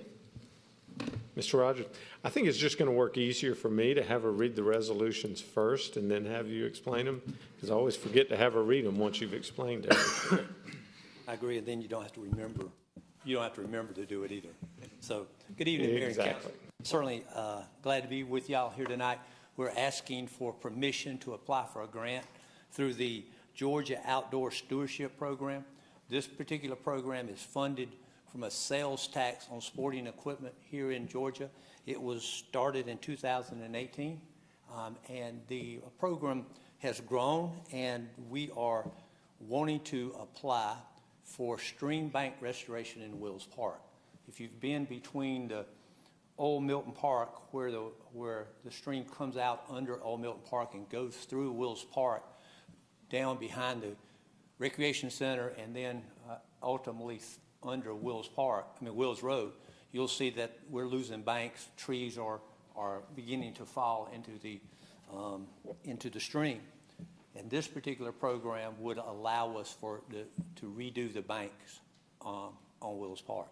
Mr. Rogers, I think it's just going to work easier for me to have her read the resolutions first and then have you explain them, because I always forget to have her read them once you've explained everything. I agree, and then you don't have to remember. You don't have to remember to do it either. So, good evening, Mayor and Council. Certainly glad to be with y'all here tonight. We're asking for permission to apply for a grant through the Georgia Outdoor Stewardship Program. This particular program is funded from a sales tax on sporting equipment here in Georgia. It was started in 2018, and the program has grown, and we are wanting to apply for stream bank restoration in Wills Park. If you've been between the Old Milton Park, where the stream comes out under Old Milton Park and goes through Wills Park, down behind the Recreation Center, and then ultimately under Wills Road, you'll see that we're losing banks. Trees are beginning to fall into the stream. And this particular program would allow us to redo the banks on Wills Park.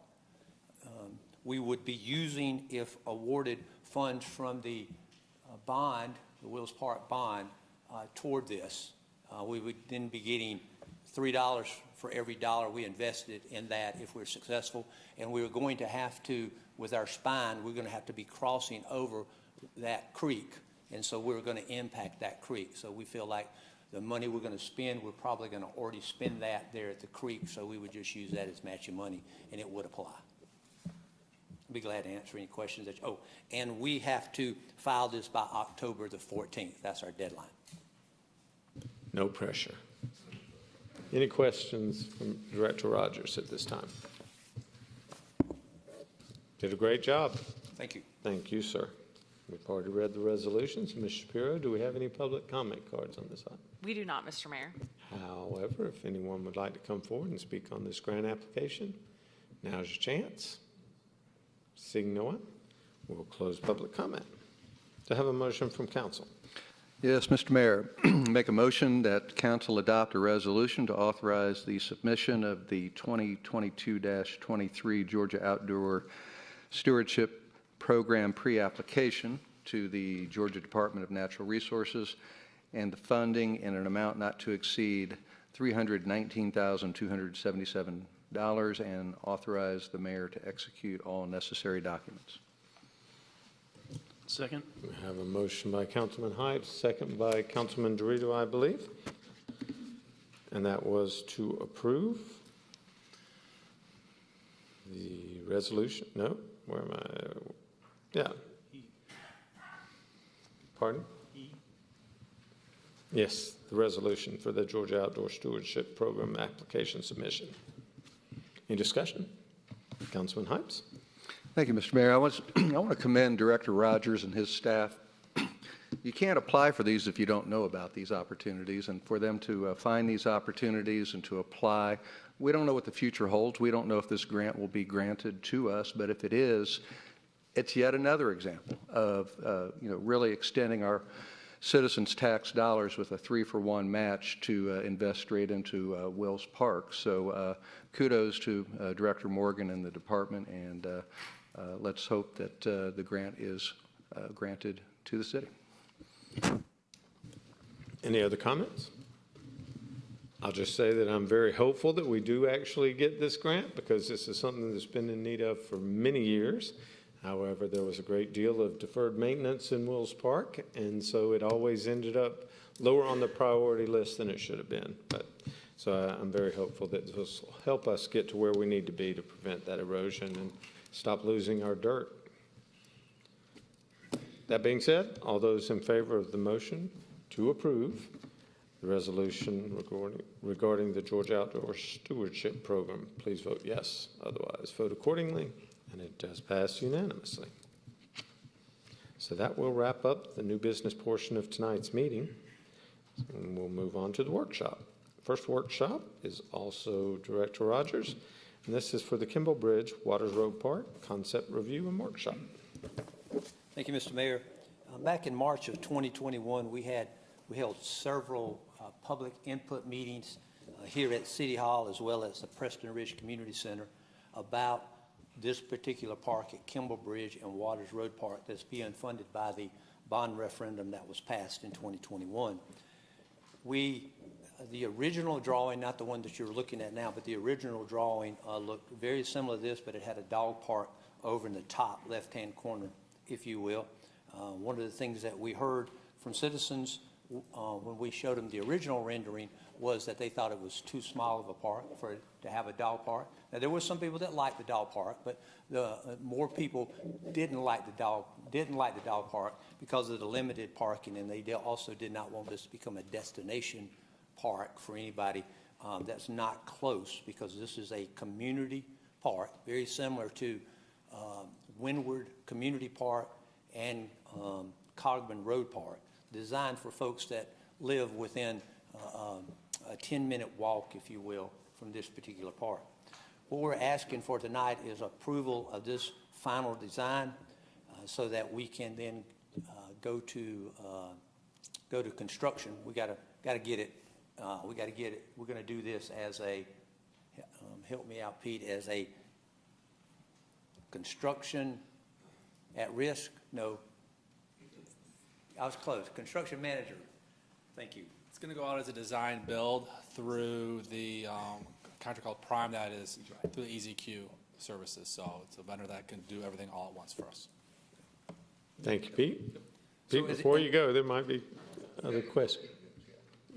We would be using, if awarded, funds from the bond, the Wills Park bond, toward this. We would then be getting $3 for every dollar we invested in that if we're successful. And we're going to have to, with our spine, we're going to have to be crossing over that creek. And so we're going to impact that creek. So we feel like the money we're going to spend, we're probably going to already spend that there at the creek. So we would just use that as matching money, and it would apply. I'd be glad to answer any questions and we have to file this by October the 14th. That's our deadline. No pressure. Any questions from Director Rogers at this time? Did a great job. Thank you. Thank you, sir. We've already read the resolutions. Ms. Shapiro, do we have any public comment cards on this item? We do not, Mr. Mayor. However, if anyone would like to come forward and speak on this grant application, now's your chance. Seeing no one, we'll close public comment. To have a motion from council. Yes, Mr. Mayor, make a motion that council adopt a resolution to authorize the submission of the 2022-23 Georgia Outdoor Stewardship Program pre-application to the Georgia Department of Natural Resources and the funding in an amount not to exceed $319,277 and authorize the mayor to execute all necessary documents. Second. We have a motion by Councilman Hyde, second by Councilman Dorito, I believe. And that was to approve the resolution. No, where am I? Yeah. Pardon? Yes, the resolution for the Georgia Outdoor Stewardship Program application submission. Any discussion? Councilman Hypes? Thank you, Mr. Mayor. I want to commend Director Rogers and his staff. You can't apply for these if you don't know about these opportunities, and for them to find these opportunities and to apply. We don't know what the future holds. We don't know if this grant will be granted to us, but if it is, it's yet another example of really extending our citizens' tax dollars with a 3-for-1 match to invest straight into Wills Park. So kudos to Director Morgan and the department, and let's hope that the grant is granted to the city. Any other comments? I'll just say that I'm very hopeful that we do actually get this grant, because this is something that's been in need of for many years. However, there was a great deal of deferred maintenance in Wills Park, and so it always ended up lower on the priority list than it should have been. So I'm very hopeful that this will help us get to where we need to be to prevent that erosion and stop losing our dirt. That being said, all those in favor of the motion to approve the resolution regarding the Georgia Outdoor Stewardship Program, please vote yes. Otherwise, vote accordingly. And it does pass unanimously. So that will wrap up the new business portion of tonight's meeting. And we'll move on to the workshop. First workshop is also Director Rogers, and this is for the Kimball Bridge, Waters Road Park, concept review and workshop. Thank you, Mr. Mayor. Back in March of 2021, we held several public input meetings here at City Hall as well as the Preston Ridge Community Center about this particular park at Kimball Bridge and Waters Road Park that's being funded by the bond referendum that was passed in 2021. The original drawing, not the one that you're looking at now, but the original drawing looked very similar to this, but it had a dog park over in the top left-hand corner, if you will. One of the things that we heard from citizens when we showed them the original rendering was that they thought it was too small of a park to have a dog park. Now, there were some people that liked the dog park, but more people didn't like the dog park because of the limited parking, and they also did not want this to become a destination park for anybody that's not close, because this is a community park, very similar to Windward Community Park and Cogman Road Park, designed for folks that live within a 10-minute walk, if you will, from this particular park. What we're asking for tonight is approval of this final design so that we can then go to construction. We got to get it. We got to get it. We're going to do this as a help me out, Pete, as a construction at risk. No, I was close. Construction manager. Thank you. It's going to go out as a design build through the contract called Prime, that is through the EZQ services. So it's a vendor that can do everything all at once for us. Thank you, Pete. So Pete, before you go, there might be other questions.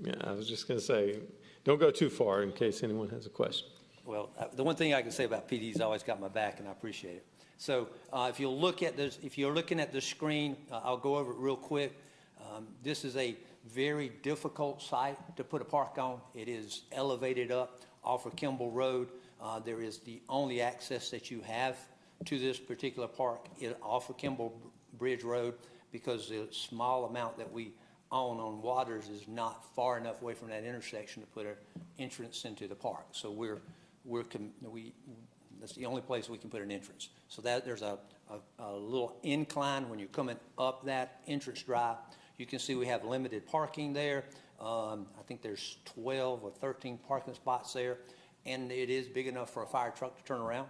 Yeah, I was just going to say, don't go too far in case anyone has a question. Well, the one thing I can say about PD, he's always got my back, and I appreciate it. So if you'll look at this, if you're looking at the screen, I'll go over it real quick. This is a very difficult site to put a park on. It is elevated up off of Kimball Road. There is the only access that you have to this particular park off of Kimball Bridge Road, because the small amount that we own on Waters is not far enough away from that intersection to put an entrance into the park. So that's the only place we can put an entrance. So that there's a little incline when you're coming up that entrance drive. You can see we have limited parking there. I think there's 12 or 13 parking spots there, and it is big enough for a fire truck to turn around.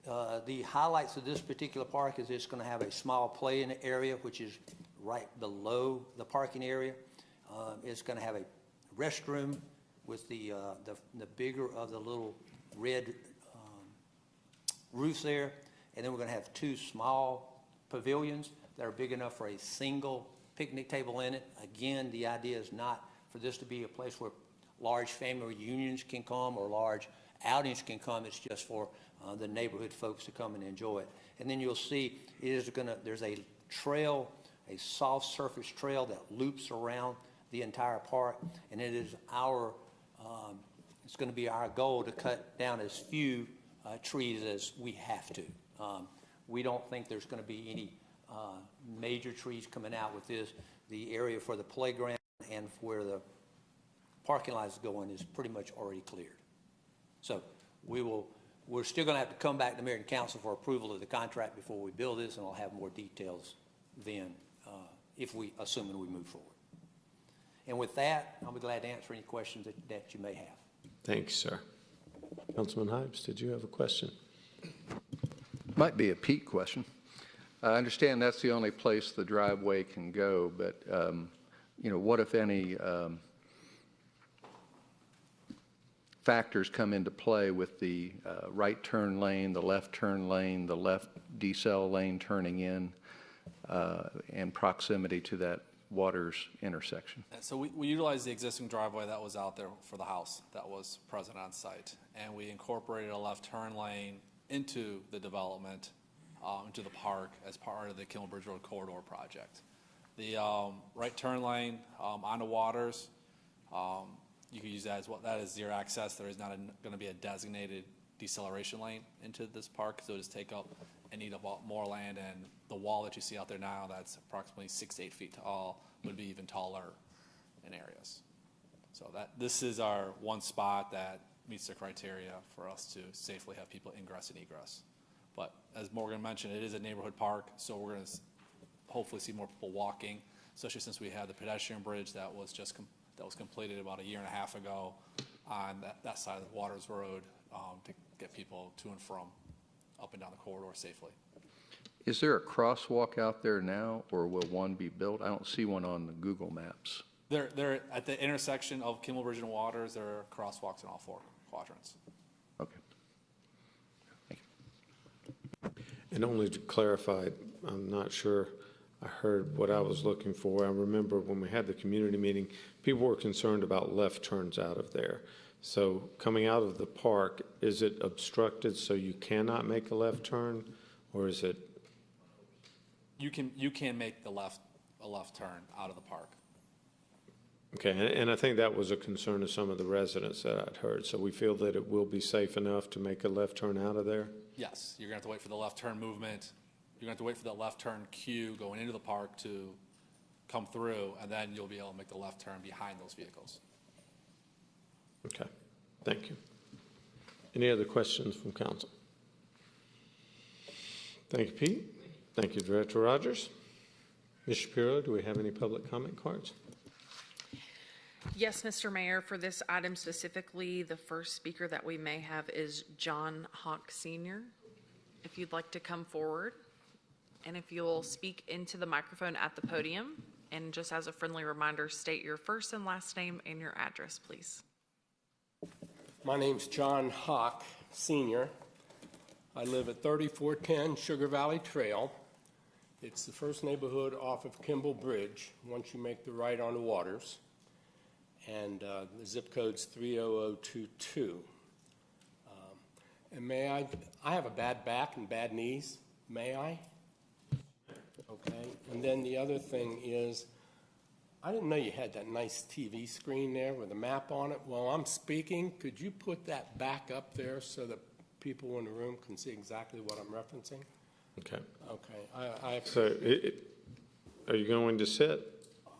The highlights of this particular park is it's going to have a small play-in area, which is right below the parking area. It's going to have a restroom with the bigger of the little red roofs there, and then we're going to have two small pavilions that are big enough for a single picnic table in it. Again, the idea is not for this to be a place where large family reunions can come or large outings can come. It's just for the neighborhood folks to come and enjoy it. And then you'll see there's a trail, a soft surface trail that loops around the entire park, and it is it's going to be our goal to cut down as few trees as we have to. We don't think there's going to be any major trees coming out with this. The area for the playground and where the parking lot is going is pretty much already cleared. So we're still going to have to come back to the Mayor and Council for approval of the contract before we build this, and I'll have more details then assuming we move forward. And with that, I'll be glad to answer any questions that you may have. Thanks, sir. Councilman Hypes, did you have a question? Might be a Pete question. I understand that's the only place the driveway can go, but what if any factors come into play with the right turn lane, the left turn lane, the left decel lane turning in, and proximity to that Waters intersection? So we utilized the existing driveway that was out there for the house that was present on site, and we incorporated a left turn lane into the development, into the park as part of the Kimball Bridge Road Corridor project. The right turn lane onto Waters, you can use that as well. That is zero access. There is not going to be a designated deceleration lane into this park, so it'll just take up and eat up more land, and the wall that you see out there now that's approximately 6 to 8 feet tall would be even taller in areas. So this is our one spot that meets the criteria for us to safely have people ingress and egress. But as Morgan mentioned, it is a neighborhood park, so we're going to hopefully see more people walking, especially since we had the pedestrian bridge that was completed about 1.5 years ago on that side of the Waters Road to get people to and from up and down the corridor safely. Is there a crosswalk out there now, or will one be built? I don't see one on the Google Maps. They're at the intersection of Kimball Bridge and Waters. There are crosswalks in all 4 quadrants. Okay. Thank you. And only to clarify, I'm not sure I heard what I was looking for. I remember when we had the community meeting, people were concerned about left turns out of there. So coming out of the park, is it obstructed so you cannot make a left turn, or is it? You can make a left turn out of the park. Okay, and I think that was a concern of some of the residents that I'd heard. So we feel that it will be safe enough to make a left turn out of there? Yes, you're going to have to wait for the left turn movement. You're going to have to wait for that left turn queue going into the park to come through, and then you'll be able to make the left turn behind those vehicles. Okay, thank you. Any other questions from council? Thank you, Pete. Thank you, Director Rogers. Ms. Shapiro, do we have any public comment cards? Yes, Mr. Mayor, for this item specifically, the first speaker that we may have is John Hawk Sr. If you'd like to come forward, and if you'll speak into the microphone at the podium, and just as a friendly reminder, state your first and last name and your address, please. My name's John Hawk Sr. I live at 3410 Sugar Valley Trail. It's the first neighborhood off of Kimball Bridge, once you make the right on the waters. And the zip code's 30022. And may I have a bad back and bad knees. May I? Okay. And then the other thing is, I didn't know you had that nice TV screen there with a map on it. While I'm speaking, could you put that back up there so that people in the room can see exactly what I'm referencing? Okay. Okay. So are you going to sit?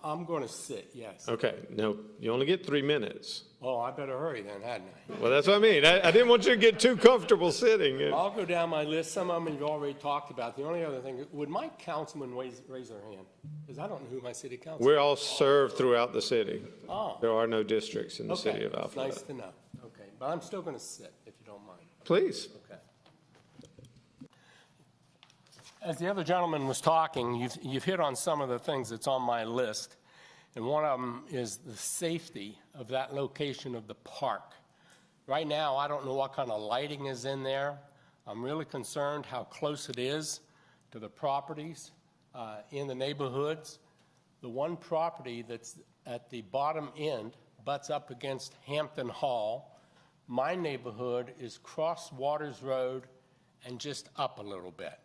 I'm going to sit, yes. Okay. No, you only get 3 minutes. Oh, I better hurry then, hadn't I? Well, that's what I mean. I didn't want you to get too comfortable sitting. I'll go down my list. Some of them you've already talked about. The only other thing, would my councilman raise their hand? Because I don't know who my city councilman is. We're all served throughout the city. Oh. There are no districts in the city of That's Alpharetta. nice to know. Okay, but I'm still going to sit, if you don't mind. Please. Okay. As the other gentleman was talking, you've hit on some of the things that's on my list. And one of them is the safety of that location of the park. Right now, I don't know what kind of lighting is in there. I'm really concerned how close it is to the properties in the neighborhoods. The one property that's at the bottom end butts up against Hampton Hall. My neighborhood is Cross Waters Road and just up a little bit.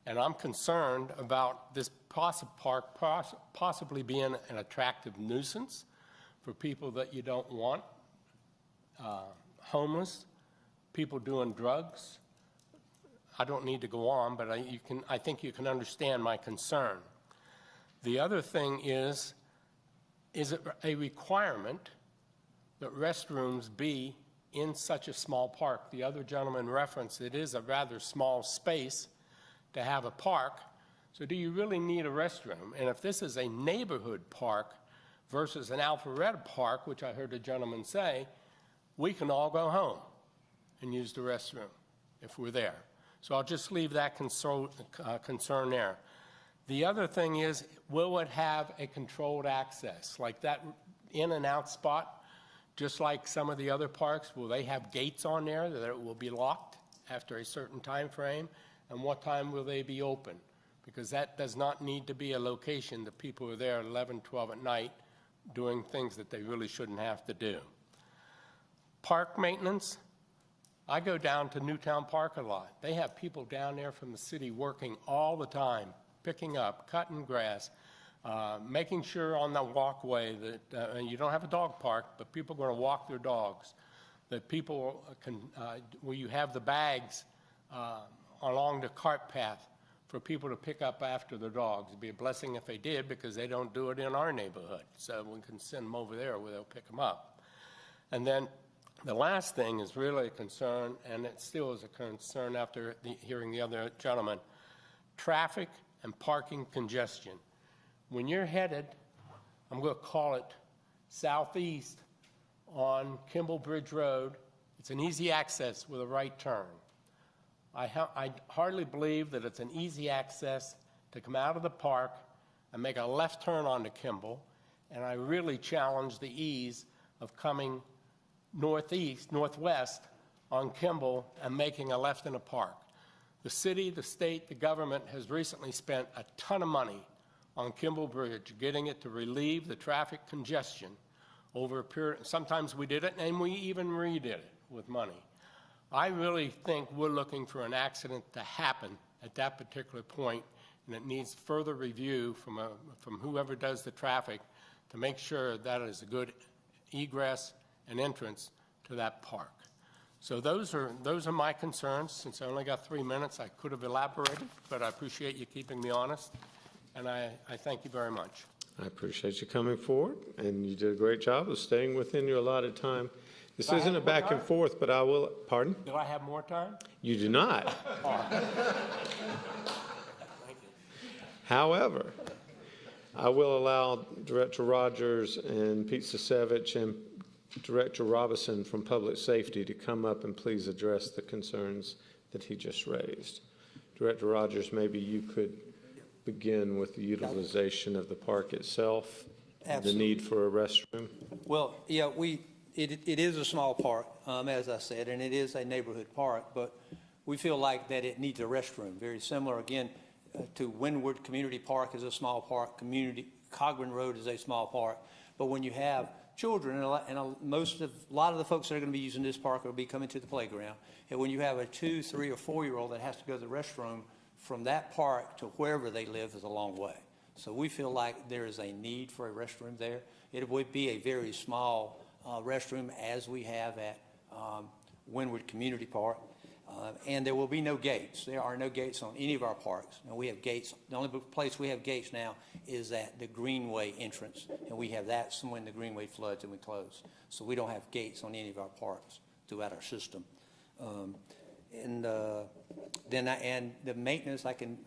And I'm concerned about this park possibly being an attractive nuisance for people that you don't want, homeless, people doing drugs. I don't need to go on, but I think you can understand my concern. The other thing is it a requirement that restrooms be in such a small park? The other gentleman referenced it is a rather small space to have a park, so do you really need a restroom? And if this is a neighborhood park versus an Alpharetta park, which I heard a gentleman say, we can all go home and use the restroom if we're there. So I'll just leave that concern there. The other thing is, will it have a controlled access? Like that in and out spot, just like some of the other parks, will they have gates on there that it will be locked after a certain time frame? And what time will they be open? Because that does not need to be a location that people are there at 11, 12 at night doing things that they really shouldn't have to do. Park maintenance, I go down to Newtown Park a lot. They have people down there from the city working all the time, picking up, cutting grass, making sure on the walkway that you don't have a dog park, but people are going to walk their dogs, that people can, where you have the bags along the cart path for people to pick up after the dogs. It'd be a blessing if they did, because they don't do it in our neighborhood. So we can send them over there where they'll pick them up. And then the last thing is really a concern, and it still is a concern after hearing the other gentleman, traffic and parking congestion. When you're headed, I'm going to call it southeast on Kimball Bridge Road, it's an easy access with a right turn. I hardly believe that it's an easy access to come out of the park and make a left turn onto Kimball, and I really challenge the ease of coming northwest on Kimball and making a left in a park. The city, the state, the government has recently spent a ton of money on Kimball Bridge, getting it to relieve the traffic congestion over a period. Sometimes we did it, and we even redid it with money. I really think we're looking for an accident to happen at that particular point, and it needs further review from whoever does the traffic to make sure that is a good egress and entrance to that park. So those are my concerns. Since I only got 3 minutes, I could have elaborated, but I appreciate you keeping me honest, and I thank you very much. I appreciate you coming forward, and you did a great job of staying within your allotted time. This Do I isn't have a more back and time? forth, but I will, pardon? Do I have more time? You do not. However, I will allow Director Rogers and Pete Sasevich and Director Robinson from Public Safety to come up and please address the concerns that he just raised. Director Rogers, maybe you could begin with the utilization of the park itself, Absolutely. the need for a restroom. Well, yeah, it is a small park, as I said, and it is a neighborhood park, but we feel like that it needs a restroom. Very similar, again, to Windward Community Park is a small park, Cogburn Road is a small park, but when you have children, and a lot of the folks that are going to be using this park will be coming to the playground, and when you have a 2-, 3-, or 4-year-old that has to go to the restroom, from that park to wherever they live is a long way. So we feel like there is a need for a restroom there. It would be a very small restroom as we have at Windward Community Park. And there will be no gates. There are no gates on any of our parks. Now, we have gates. The only place we have gates now is at the Greenway entrance, and we have that when the Greenway floods and we close. So we don't have gates on any of our parks throughout our system. And the maintenance, I can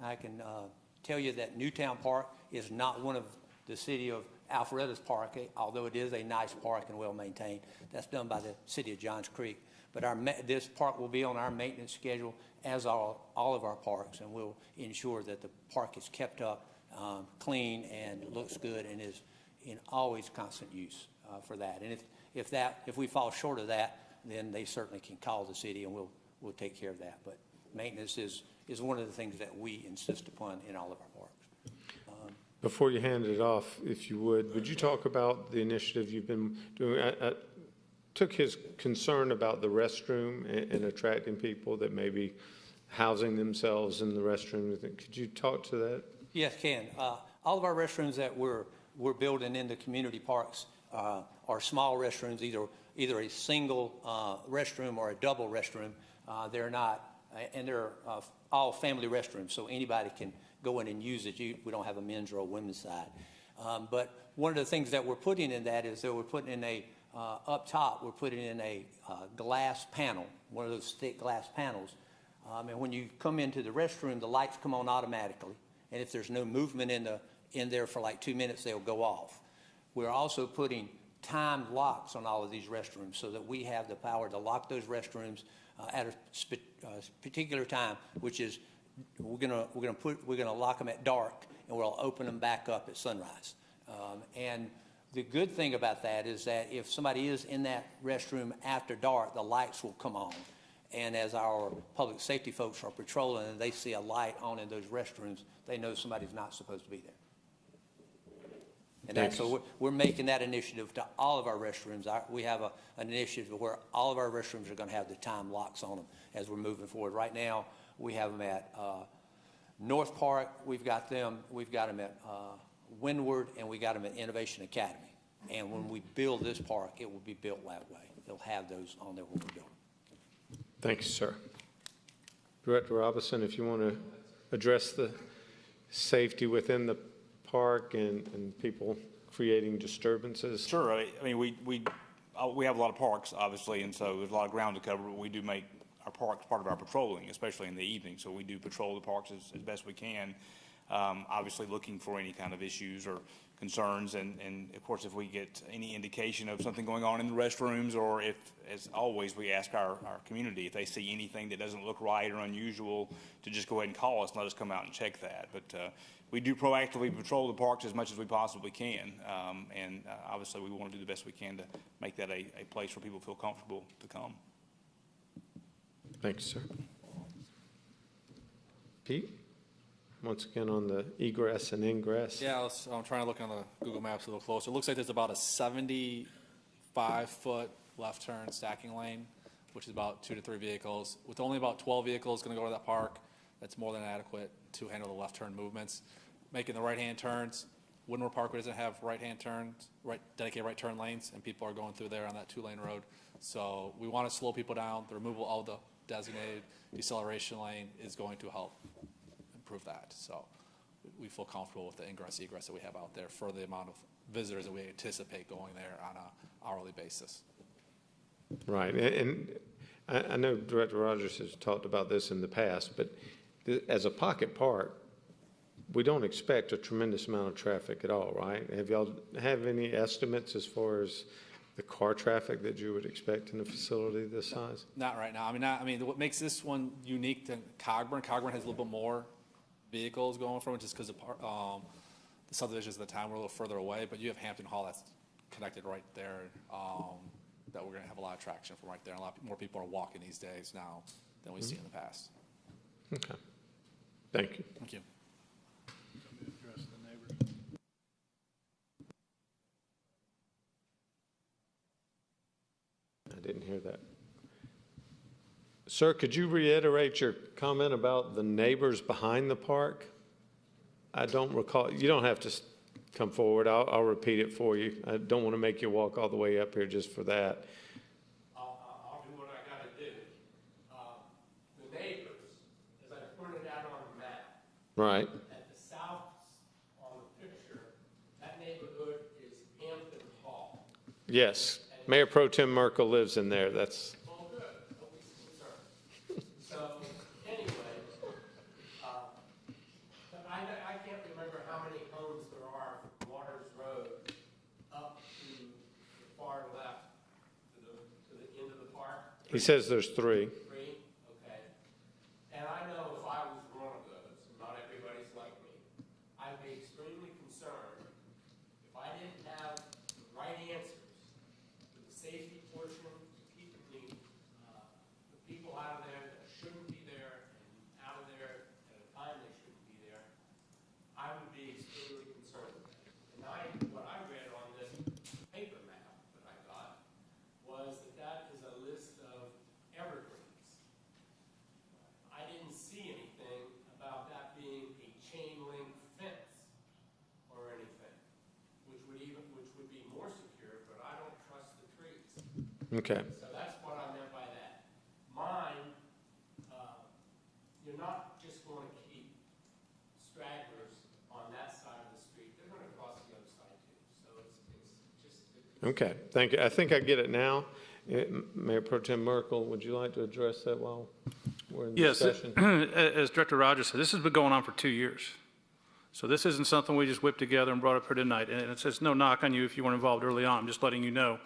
tell you that Newtown Park is not one of the city of Alpharetta's park, although it is a nice park and well maintained. That's done by the city of Johns Creek. But this park will be on our maintenance schedule, as all of our parks, and we'll ensure that the park is kept up clean and looks good and is in always constant use for that. And if we fall short of that, then they certainly can call the city, and we'll take care of that. But maintenance is one of the things that we insist upon in all of our parks. Before you hand it off, if you would you talk about the initiative you've been doing? I took his concern about the restroom and attracting people that may be housing themselves in the restroom. Could you talk to that? Yes, can. All of our restrooms that we're building in the community parks are small restrooms, either a single restroom or a double restroom. They're not, and they're all family restrooms, so anybody can go in and use it. We don't have a men's or a women's side. But one of the things that we're putting in that is that we're putting in up top, we're putting in a glass panel, one of those thick glass panels. And when you come into the restroom, the lights come on automatically. And if there's no movement in there for like 2 minutes, they'll go off. We're also putting timed locks on all of these restrooms so that we have the power to lock those restrooms at a particular time, which is we're gonna lock them at dark, and we'll open them back up at sunrise. And the good thing about that is that if somebody is in that restroom after dark, the lights will come on. And as our public safety folks are patrolling and they see a light on in those restrooms, they know somebody's not supposed to be there. And so we're making that initiative to all of our restrooms. We have an initiative where all of our restrooms are going to have the time locks on them as we're moving forward. Right now, we have them at North Park. We've got them at Windward, and we got them at Innovation Academy. And when we build this park, it will be built that way. They'll have those on there when we build it. Thank you, sir. Director Robinson, if you want to address the safety within the park and people creating disturbances. Sure. I mean, we have a lot of parks, obviously, and so there's a lot of ground to cover, but we do make our parks part of our patrolling, especially in the evening. So we do patrol the parks as best we can, obviously looking for any kind of issues or concerns. And of course, if we get any indication of something going on in the restrooms, or if, as always, we ask our community if they see anything that doesn't look right or unusual, to just go ahead and call us and let us come out and check that. But we do proactively patrol the parks as much as we possibly can. And obviously, we want to do the best we can to make that a place where people feel comfortable to come. Thank you, sir. Pete? Once again on the egress and ingress. Yeah, I'm trying to look on the Google Maps a little closer. It looks like there's about a 75-foot left turn stacking lane, which is about 2 to 3 vehicles. With only about 12 vehicles going to go to that park, that's more than adequate to handle the left turn movements. Making the right-hand turns, Winmore Parkway doesn't have right-hand turns, dedicated right turn lanes, and people are going through there on that 2-lane road. So we want to slow people down. The removal of the designated deceleration lane is going to help improve that. So we feel comfortable with the ingress egress that we have out there for the amount of visitors that we anticipate going there on an hourly basis. Right, and I know Director Rogers has talked about this in the past, but as a pocket park, we don't expect a tremendous amount of traffic at all, right? Have y'all have any estimates as far as the car traffic that you would expect in a facility this size? Not right now. I mean, what makes this one unique to Cogburn has a little bit more vehicles going from it just because the subdivisions at the time were a little further away, but you have Hampton Hall that's connected right there, that we're gonna have a lot of traction from right there. A lot more people are walking these days now than we've seen in the past. Okay, thank you. Thank you. I didn't hear that. Sir, could you reiterate your comment about the neighbors behind the park? I don't recall. You don't have to come forward. I'll repeat it for you. I don't want to make you walk all the way up here just for that. I'll do what I got to do. The neighbors, as I pointed out on the map, Right. at the south on the picture, that neighborhood is Hampton Hall. Yes. Mayor Pro Tem Merkel lives in there. That's. Oh, good. Nobody's concerned. So, anyway, I can't remember how many homes there are from Waters Road up to the far left, to the end of the park. He says there's 3. 3, okay. And I know if I was one of those, not everybody's like me, I'd be extremely concerned if I didn't have the right answers to the safety portion, keeping the people out of there that shouldn't be there and out of there at a time they shouldn't be there, I would be extremely concerned with that. And what I read on this paper map that I got was that is a list of evergreens. I didn't see anything about that being a chain link fence or anything, which would be more secure, but I don't trust the trees. Okay. So that's what I meant by that. Mine, you're not just going to keep stragglers on that side of the street. They're going to cross the other side too. So it's just. Okay. Thank you. I think I get it now. Mayor Pro Tem Merkel, would you like to address that while we're in discussion? Yes, as Director Rogers said, this has been going on for 2 years. So this isn't something we just whipped together and brought up here tonight. And it says no knock on you if you weren't involved early on. I'm just letting you know.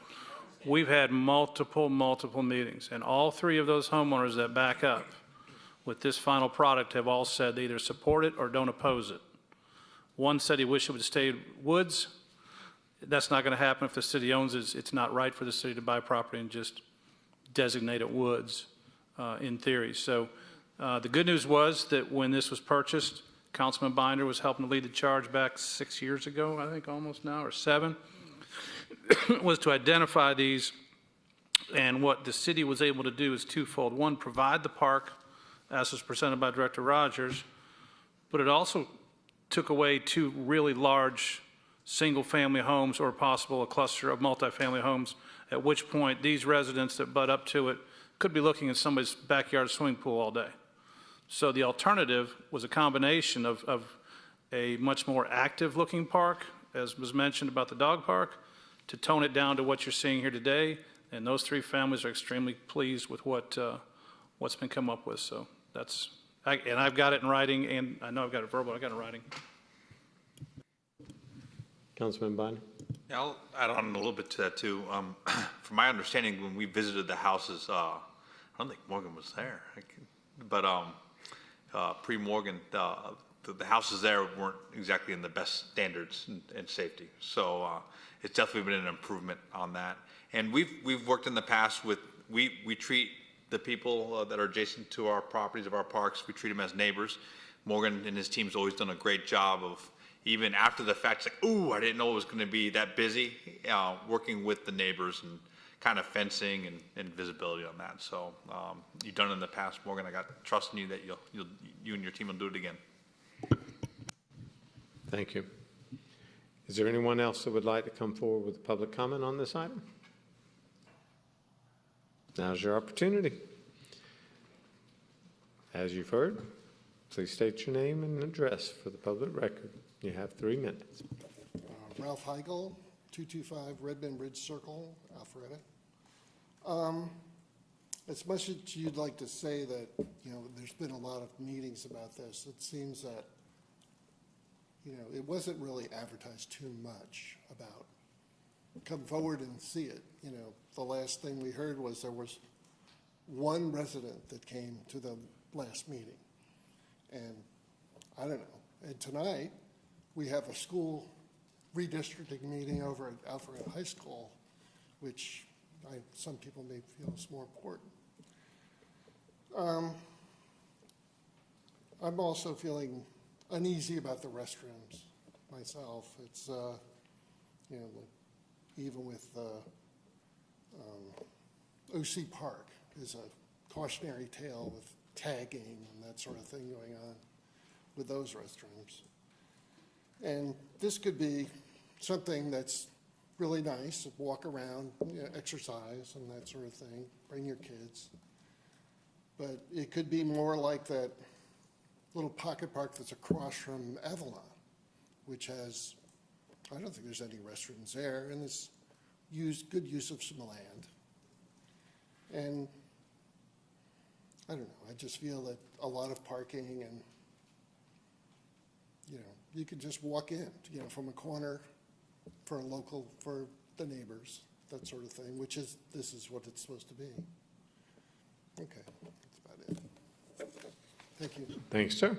We've had multiple meetings, and all 3 of those homeowners that back up with this final product have all said they either support it or don't oppose it. One said he wished it would stay woods. That's not going to happen if the city owns it. It's not right for the city to buy property and just designate it woods, in theory. So the good news was that when this was purchased, Councilman Binder was helping to lead the charge back 6 years ago, I think almost now, or 7, was to identify these. And what the city was able to do is twofold. One, provide the park, as was presented by Director Rogers, but it also took away 2 really large single-family homes or possible a cluster of multifamily homes, at which point these residents that butt up to it could be looking at somebody's backyard swimming pool all day. So the alternative was a combination of a much more active-looking park, as was mentioned about the dog park, to tone it down to what you're seeing here today, and those 3 families are extremely pleased with what's been come up with. So that's, and I've got it in writing, and I know I've got it verbal, I've got it in writing. Councilman Binder? Yeah, I'll add on a little bit to that too. From my understanding, when we visited the houses, I don't think Morgan was there, but pre-Morgan, the houses there weren't exactly in the best standards and safety. So it's definitely been an improvement on that. And we've worked in the past with, we treat the people that are adjacent to our properties, of our parks, we treat them as neighbors. Morgan and his team's always done a great job of, even after the fact, it's like, ooh, I didn't know it was going to be that busy, working with the neighbors and kind of fencing and visibility on that. So you've done it in the past, Morgan. I got trust in you that you and your team will do it again. Thank you. Is there anyone else that would like to come forward with public comment on this item? Now's your opportunity. As you've heard, please state your name and address for the public record. You have 3 minutes. Ralph Heigl, 225 Red Bend Ridge Circle, Alfreda. As much as you'd like to say that, there's been a lot of meetings about this, it seems that, it wasn't really advertised too much about come forward and see it. The last thing we heard was there was one resident that came to the last meeting. And I don't know. And tonight, we have a school redistricting meeting over at Alpharetta High School, which some people may feel is more important. I'm also feeling uneasy about the restrooms myself. It's, even with OC Park is a cautionary tale with tagging and that sort of thing going on with those restrooms. And this could be something that's really nice, walk around, exercise and that sort of thing, bring your kids. But it could be more like that little pocket park that's across from Avalon, which has, I don't think there's any restrooms there, and it's good use of some land. And I don't know, I just feel that a lot of parking and, you could just walk in, from a corner for the neighbors, that sort of thing, this is what it's supposed to be. Okay, that's about it. Thank you. Thanks, sir.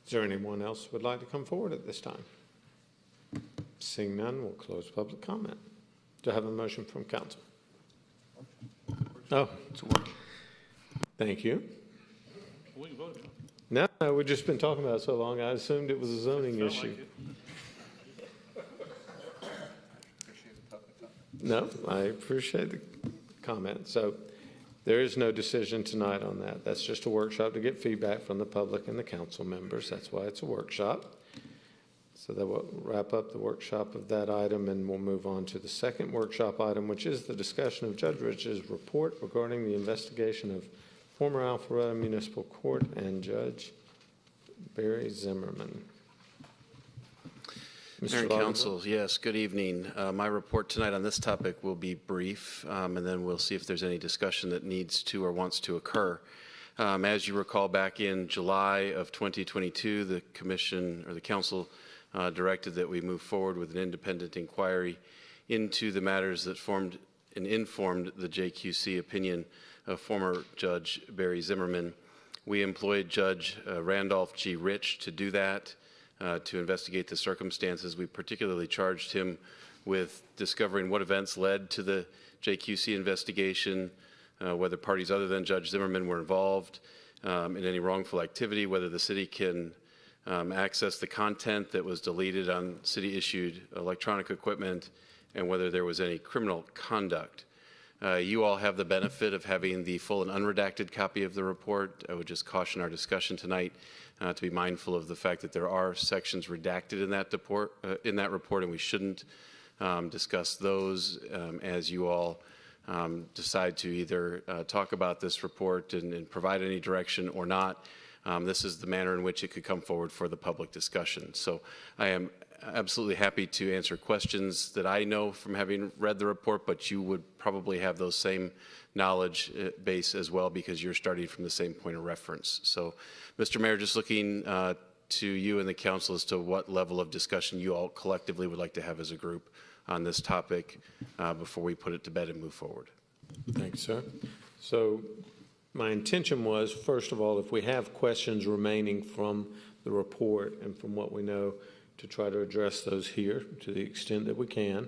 Is there anyone else who would like to come forward at this time? Seeing none, we'll close public comment. Do I have a motion from council? Oh, thank you. We can vote. No, we've just been talking about it so long, I assumed it was a zoning issue. No, I appreciate the comment. So there is no decision tonight on that. That's just a workshop to get feedback from the public and the council members. That's why it's a workshop. So that will wrap up the workshop of that item, and we'll move on to the second workshop item, which is the discussion of Judge Rich's report regarding the investigation of former Alpharetta Municipal Court and Judge Barry Zimmerman. Mayor and Council, yes, good evening. My report tonight on this topic will be brief, and then we'll see if there's any discussion that needs to or wants to occur. As you recall, back in July of 2022, the Commission or the Council directed that we move forward with an independent inquiry into the matters that formed and informed the JQC opinion of former Judge Barry Zimmerman. We employed Judge Randolph G. Rich to do that, to investigate the circumstances. We particularly charged him with discovering what events led to the JQC investigation, whether parties other than Judge Zimmerman were involved in any wrongful activity, whether the city can access the content that was deleted on city-issued electronic equipment, and whether there was any criminal conduct. You all have the benefit of having the full and unredacted copy of the report. I would just caution our discussion tonight to be mindful of the fact that there are sections redacted in that report, and we shouldn't discuss those as you all decide to either talk about this report and provide any direction or not. This is the manner in which it could come forward for the public discussion. So I am absolutely happy to answer questions that I know from having read the report, but you would probably have those same knowledge base as well because you're starting from the same point of reference. So, Mr. Mayor, just looking to you and the council as to what level of discussion you all collectively would like to have as a group on this topic before we put it to bed and move forward. Thanks, sir. So my intention was, first of all, if we have questions remaining from the report and from what we know, to try to address those here to the extent that we can.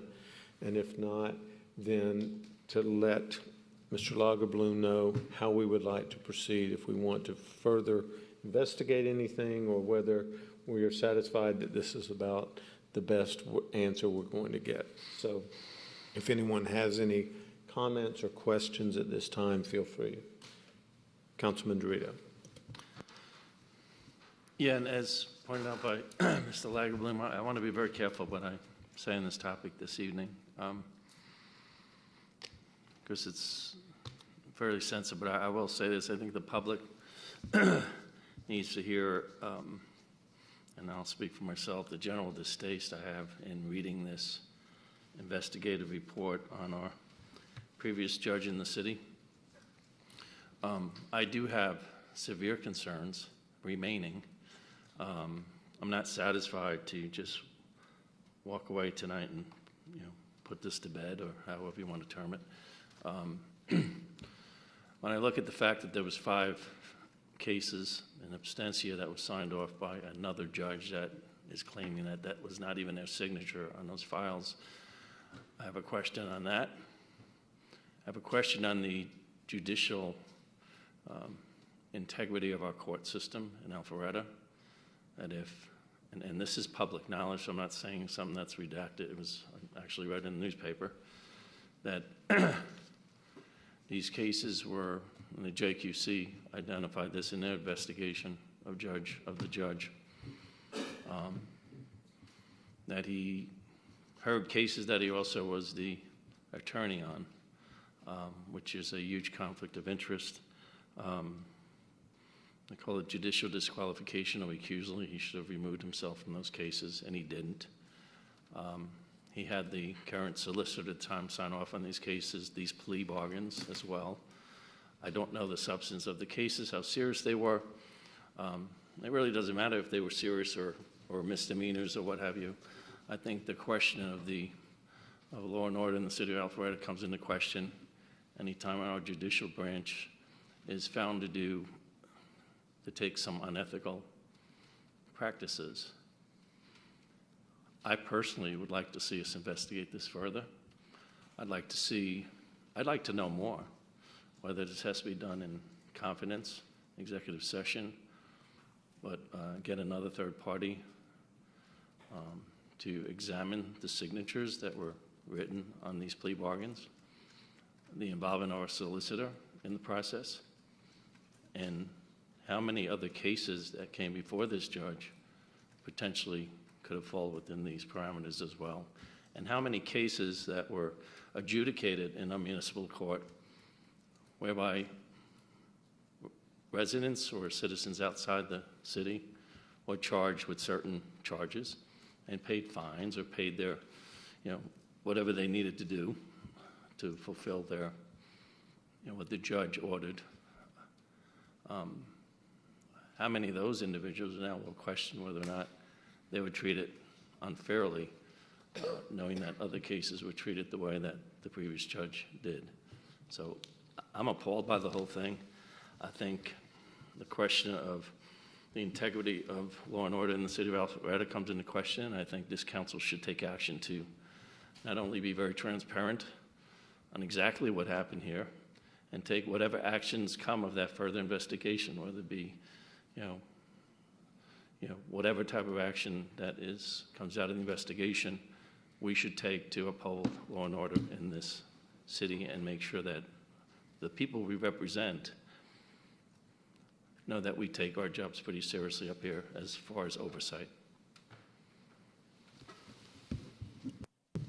And if not, then to let Mr. Lagerbloom know how we would like to proceed if we want to further investigate anything or whether we are satisfied that this is about the best answer we're going to get. So if anyone has any comments or questions at this time, feel free. Councilman Dorito. Yeah, and as pointed out by Mr. Lagerblum, I want to be very careful what I say on this topic this evening, because it's fairly sensitive, but I will say this. I think the public needs to hear, and I'll speak for myself, the general distaste I have in reading this investigative report on our previous judge in the city. I do have severe concerns remaining. I'm not satisfied to just walk away tonight and, put this to bed, or however you want to term it. When I look at the fact that there was 5 cases in absentia that was signed off by another judge that is claiming that that was not even their signature on those files, I have a question on that. I have a question on the judicial integrity of our court system in Alpharetta. That if, and this is public knowledge, so I'm not saying something that's redacted, it was actually read in the newspaper, that these cases were, and the JQC identified this in their investigation of the judge, that he heard cases that he also was the attorney on, which is a huge conflict of interest. I call it judicial disqualification or recusal. He should have removed himself from those cases, and he didn't. He had the current solicitor at the time sign off on these cases, these plea bargains as well. I don't know the substance of the cases, how serious they were. It really doesn't matter if they were serious or misdemeanors or what have you. I think the question of law and order in the city of Alpharetta comes into question anytime our judicial branch is found to take some unethical practices. I personally would like to see us investigate this further. I'd like to know more, whether this has to be done in confidence, executive session, but get another third party to examine the signatures that were written on these plea bargains, the involvement of our solicitor in the process, and how many other cases that came before this judge potentially could have fallen within these parameters as well, and how many cases that were adjudicated in a municipal court whereby residents or citizens outside the city were charged with certain charges and paid fines or paid their, whatever they needed to do to fulfill their, what the judge ordered. How many of those individuals now will question whether or not they were treated unfairly, knowing that other cases were treated the way that the previous judge did. So I'm appalled by the whole thing. I think the question of the integrity of law and order in the city of Alpharetta comes into question, and I think this council should take action to not only be very transparent on exactly what happened here, and take whatever actions come of that further investigation, whether it be, whatever type of action that comes out of the investigation, we should take to uphold law and order in this city and make sure that the people we represent know that we take our jobs pretty seriously up here as far as oversight.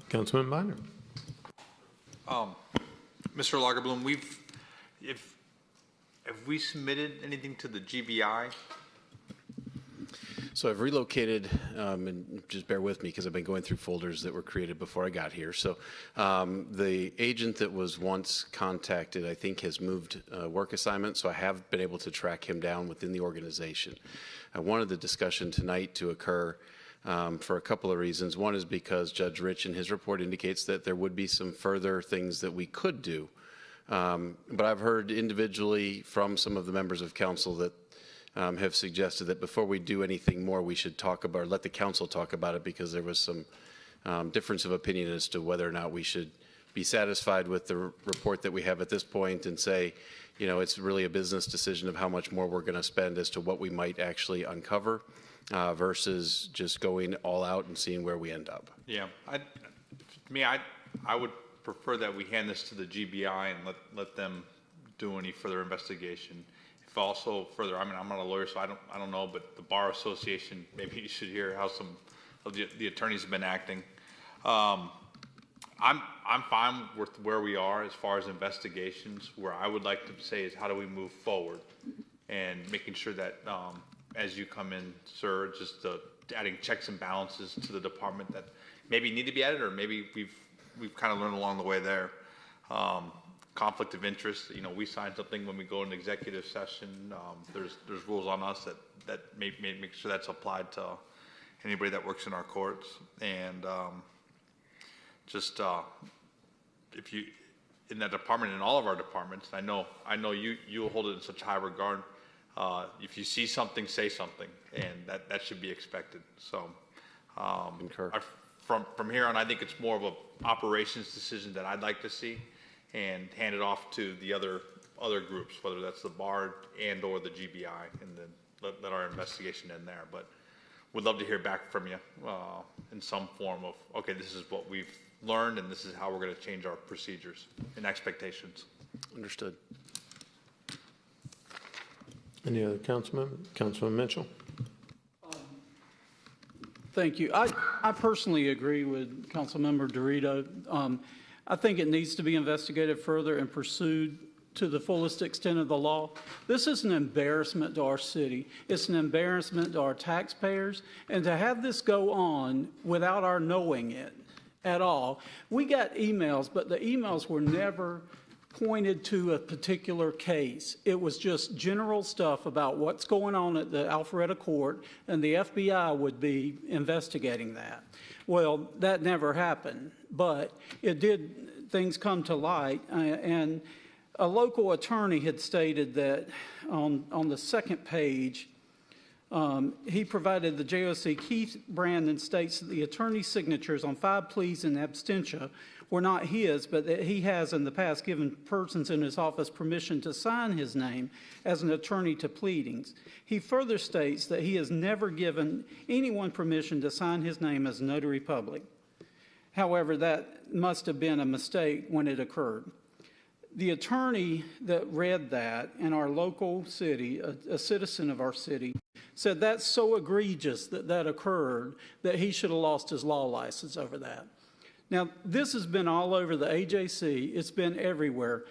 Councilman Minor. Mr. Lagerblum, have we submitted anything to the GBI? So I've relocated, and just bear with me because I've been going through folders that were created before I got here. So the agent that was once contacted, I think, has moved work assignment, so I have been able to track him down within the organization. I wanted the discussion tonight to occur for a couple of reasons. One is because Judge Rich in his report indicates that there would be some further things that we could do. But I've heard individually from some of the members of council that have suggested that before we do anything more, we should talk about, or let the council talk about it, because there was some difference of opinion as to whether or not we should be satisfied with the report that we have at this point and say, it's really a business decision of how much more we're going to spend as to what we might actually uncover versus just going all out and seeing where we end up. Yeah, I would prefer that we hand this to the GBI and let them do any further investigation. also further, I mean, I'm not a lawyer, so I don't know, but the Bar Association, maybe you should hear how some of the attorneys have been acting. I'm fine with where we are as far as investigations. Where I would like to say is how do we move forward, and making sure that as you come in, sir, just adding checks and balances to the department that maybe need to be added, or maybe we've kind of learned along the way there. Conflict of interest, you know, we sign something when we go into executive session. There's rules on us that make sure that's applied to anybody that works in our courts, and if you in that department, in all of our departments, I know you hold it in such high regard. If you see something, say something, and that should be expected. So from here on, I think it's more of a operations decision that I'd like to see, and hand it off to the other groups, whether that's the BAR and or the GBI, and then let our investigation end there. But would love to hear back from you in some form of, okay, this is what we've learned, and this is how we're going to change our procedures and expectations. Understood. Any other Councilman Mitchell? Thank you. I personally agree with Councilmember Dorito. I think it needs to be investigated further and pursued to the fullest extent of the law. This is an embarrassment to our city. It's an embarrassment to our taxpayers. And to have this go on without our knowing it at all. We got emails, but the emails were never pointed to a particular case. It was just general stuff about what's going on at the Alpharetta court, and the FBI would be investigating that. Well, that never happened, but it did, things come to light, and a local attorney had stated that on the second page, he provided the JOC. Keith Brandon states that the attorney's signatures on 5 pleas and abstention were not his, but that he has in the past given persons in his office permission to sign his name as an attorney to pleadings. He further states that he has never given anyone permission to sign his name as notary public. However, that must have been a mistake when it occurred. The attorney that read that in our local city, a citizen of our city, said that's so egregious that that occurred that he should have lost his law license over that. Now, this has been all over the AJC. It's been everywhere.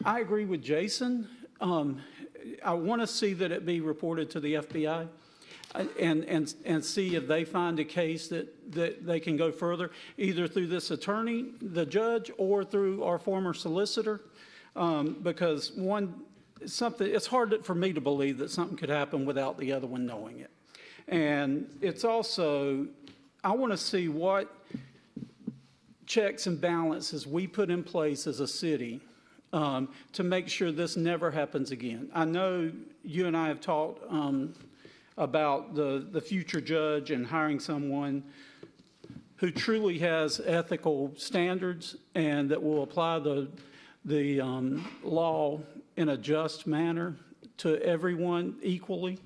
I agree with Jason. I want to see that it be reported to the FBI and see if they find a case that they can go further, either through this attorney, the judge, or through our former solicitor, because it's hard for me to believe that something could happen without the other one knowing it. And it's also, I want to see what checks and balances we put in place as a city to make sure this never happens again. I know you and I have talked about the future judge and hiring someone who truly has ethical standards and that will apply the law in a just manner to everyone equally.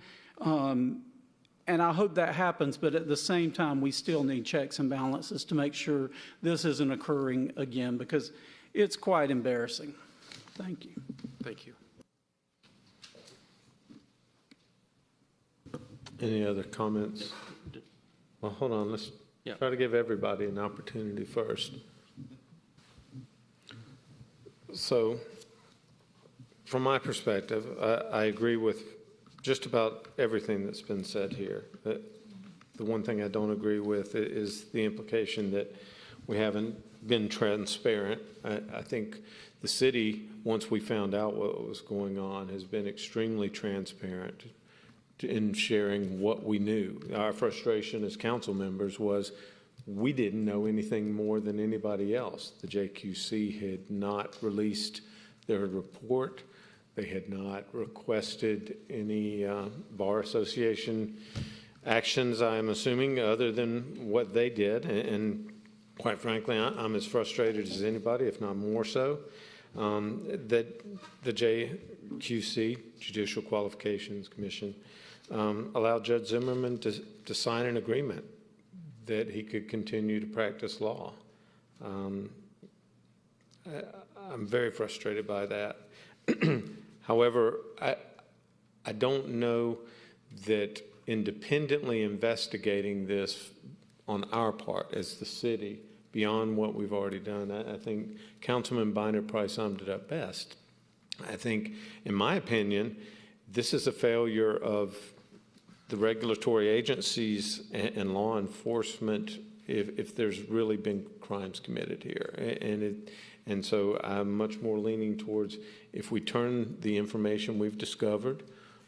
And I hope that happens, but at the same time, we still need checks and balances to make sure this isn't occurring again, because it's quite embarrassing. Thank you. Thank you. Any other comments? Well, hold on. Let's try to give everybody an opportunity first. So, from my perspective, I agree with just about everything that's been said here. The one thing I don't agree with is the implication that we haven't been transparent. I think the city, once we found out what was going on, has been extremely transparent in sharing what we knew. Our frustration as council members was we didn't know anything more than anybody else. The JQC had not released their report. They had not requested any Bar Association actions, I'm assuming, other than what they did. And quite frankly, I'm as frustrated as anybody, if not more so, that the JQC, Judicial Qualifications Commission, allowed Judge Zimmerman to sign an agreement that he could continue to practice law. I'm very frustrated by that. However, I don't know that independently investigating this on our part as the city, beyond what we've already done, I think Councilman Biner probably summed it up best. I think, in my opinion, this is a failure of the regulatory agencies and law enforcement if there's really been crimes committed here. And so I'm much more leaning towards, if we turn the information we've discovered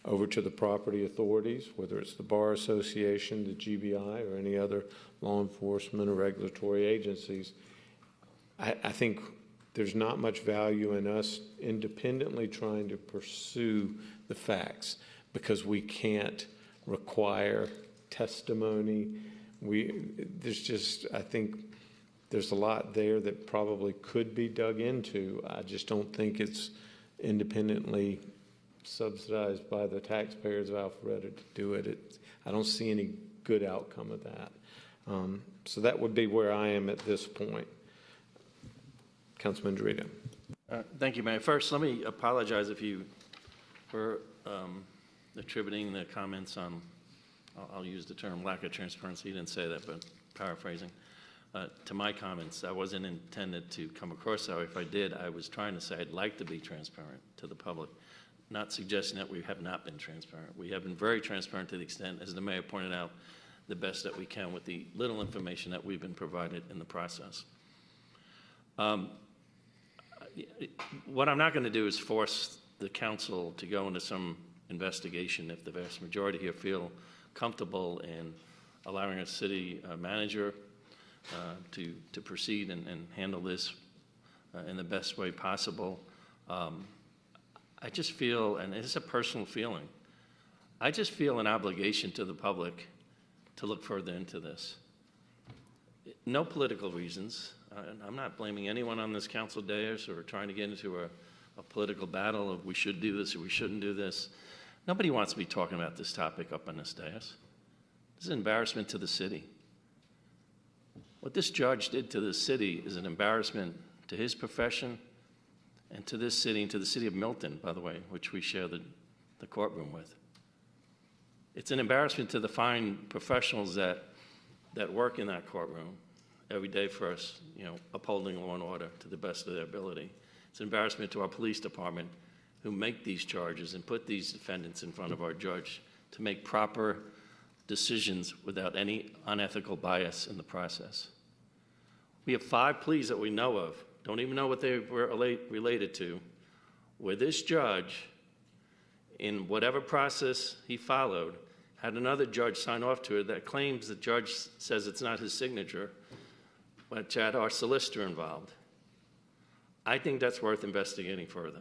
over to the property authorities, whether it's the Bar Association, the GBI, or any other law enforcement or regulatory agencies, I think there's not much value in us independently trying to pursue the facts, because we can't require testimony. I think there's a lot there that probably could be dug into. I just don't think it's independently subsidized by the taxpayers of Alpharetta to do it. I don't see any good outcome of that. So that would be where I am at this point. Councilman Dorito. Thank you, Mayor. First, let me apologize for attributing the comments on, I'll use the term lack of transparency. He didn't say that, but paraphrasing, to my comments. I wasn't intended to come across that way. If I did, I was trying to say I'd like to be transparent to the public, not suggesting that we have not been transparent. We have been very transparent to the extent, as the mayor pointed out, the best that we can with the little information that we've been provided in the process. What I'm not going to do is force the council to go into some investigation if the vast majority here feel comfortable in allowing a city manager to proceed and handle this in the best way possible. I just feel, and it's a personal feeling, I just feel an obligation to the public to look further into this. No political reasons. I'm not blaming anyone on this council dais or trying to get into a political battle of we should do this or we shouldn't do this. Nobody wants to be talking about this topic up on this dais. This is an embarrassment to the city. What this judge did to the city is an embarrassment to his profession and to this city and to the city of Milton, by the way, which we share the courtroom with. It's an embarrassment to the fine professionals that work in that courtroom every day for us, upholding law and order to the best of their ability. It's an embarrassment to our police department who make these charges and put these defendants in front of our judge to make proper decisions without any unethical bias in the process. We have 5 pleas that we know of, don't even know what they were related to, where this judge, in whatever process he followed, had another judge sign off to it that claims the judge says it's not his signature, which had our solicitor involved. I think that's worth investigating further.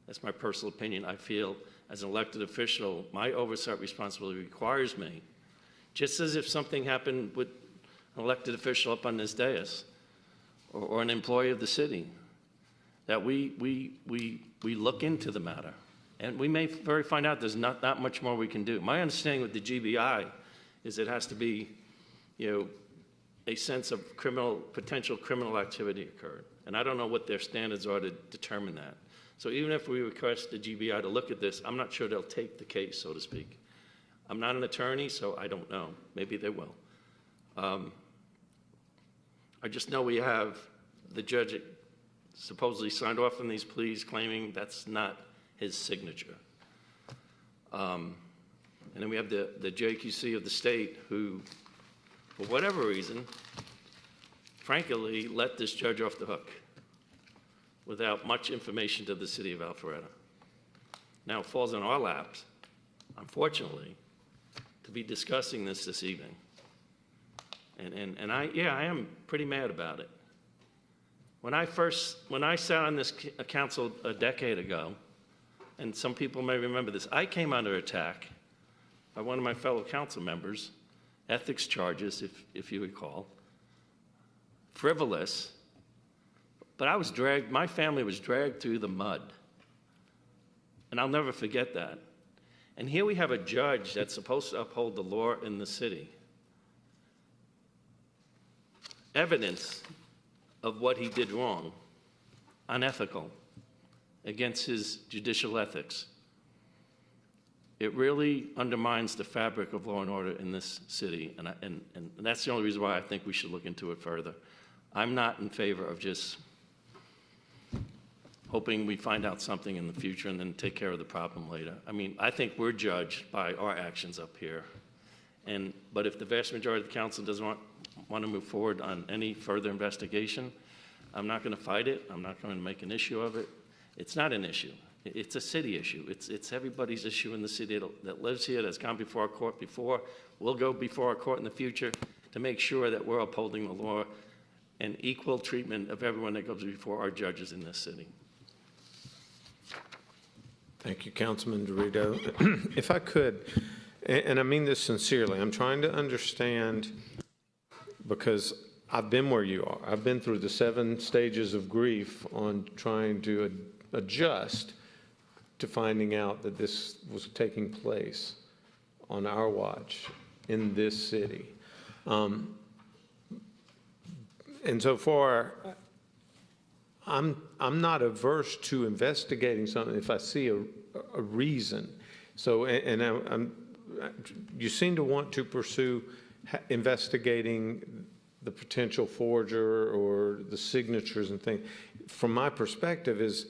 That's my personal opinion. I feel, as an elected official, my oversight responsibility requires me, just as if something happened with an elected official up on this dais, or an employee of the city, that we look into the matter. And we may very find out there's not that much more we can do. My understanding with the GBI is it has to be, a sense of potential criminal activity occurred. And I don't know what their standards are to determine that. So even if we request the GBI to look at this, I'm not sure they'll take the case, so to speak. I'm not an attorney, so I don't know. Maybe they will. I just know we have the judge supposedly signed off on these pleas claiming that's not his signature. And then we have the JQC of the state who, for whatever reason, frankly, let this judge off the hook without much information to the city of Alpharetta. Now it falls on our laps, unfortunately, to be discussing this evening. And I am pretty mad about it. When I sat on this council a decade ago, and some people may remember this, I came under attack by one of my fellow council members, ethics charges, if you recall, frivolous, but my family was dragged through the mud. And I'll never forget that. And here we have a judge that's supposed to uphold the law in the city. Evidence of what he did wrong, unethical, against his judicial ethics. it really undermines the fabric of law and order in this city, and that's the only reason why I think we should look into it further. I'm not in favor of just hoping we find out something in the future and then take care of the problem later. I mean, I think we're judged by our actions up here. But if the vast majority of the council doesn't want to move forward on any further investigation, I'm not going to fight it. I'm not going to make an issue of it. It's not an issue. It's a city issue. It's everybody's issue in the city that lives here, that's gone before our court before, will go before our court in the future to make sure that we're upholding the law and equal treatment of everyone that goes before our judges in this city. Thank you, Councilman Dorito. If I could, and I mean this sincerely, I'm trying to understand, because I've been where you are. I've been through the 7 stages of grief on trying to adjust to finding out that this was taking place on our watch in this city. And so far, I'm not averse to investigating something if I see a reason. So, you seem to want to pursue investigating the potential forger or the signatures and things. From my perspective is,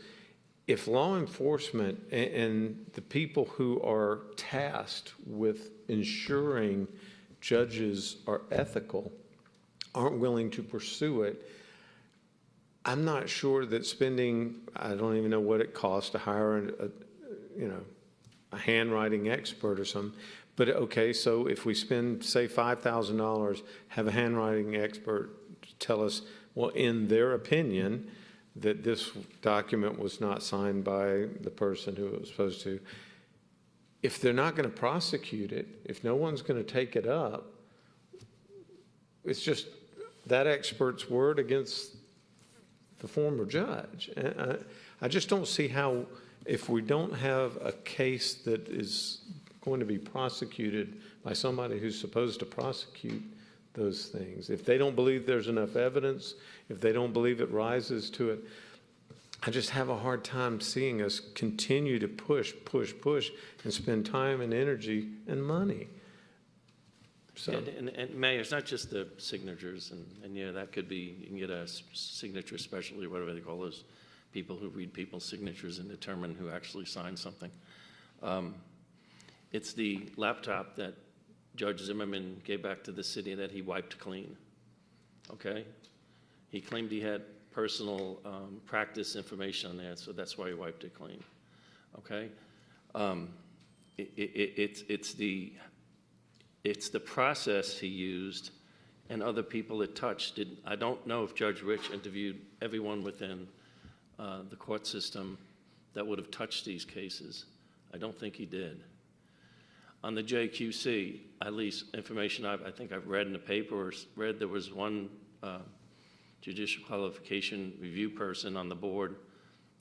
if law enforcement and the people who are tasked with ensuring judges are ethical aren't willing to pursue it, I'm not sure that spending, I don't even know what it costs to hire a handwriting expert or something. But okay, so if we spend, say, $5,000, have a handwriting expert tell us, well, in their opinion, that this document was not signed by the person who it was supposed to. If they're not going to prosecute it, if no one's going to take it up, it's just that expert's word against the former judge. And I just don't see how, if we don't have a case that is going to be prosecuted by somebody who's supposed to prosecute those things, if they don't believe there's enough evidence, if they don't believe it rises to it, I just have a hard time seeing us continue to push, and spend time and energy and money. So. And Mayor, it's not just the signatures, and yeah, that could be, you can get a signature specialty, whatever they call those people who read people's signatures and determine who actually signed something. It's the laptop that Judge Zimmerman gave back to the city that he wiped clean, okay? He claimed he had personal practice information on there, so that's why he wiped it clean, okay? It's the process he used and other people it touched. I don't know if Judge Rich interviewed everyone within the court system that would have touched these cases. I don't think he did. On the JQC, at least information I think I've read in the paper or read, there was one judicial qualification review person on the board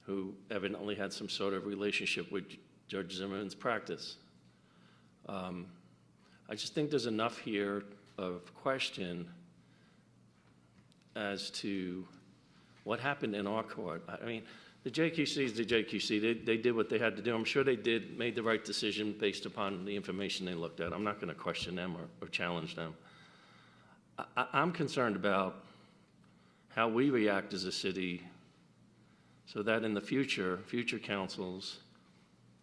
who evidently had some sort of relationship with Judge Zimmerman's practice. I just think there's enough here of question as to what happened in our court. I mean, the JQC is the JQC. They did what they had to do. I'm sure they made the right decision based upon the information they looked at. I'm not going to question them or challenge them. I'm concerned about how we react as a city so that in the future councils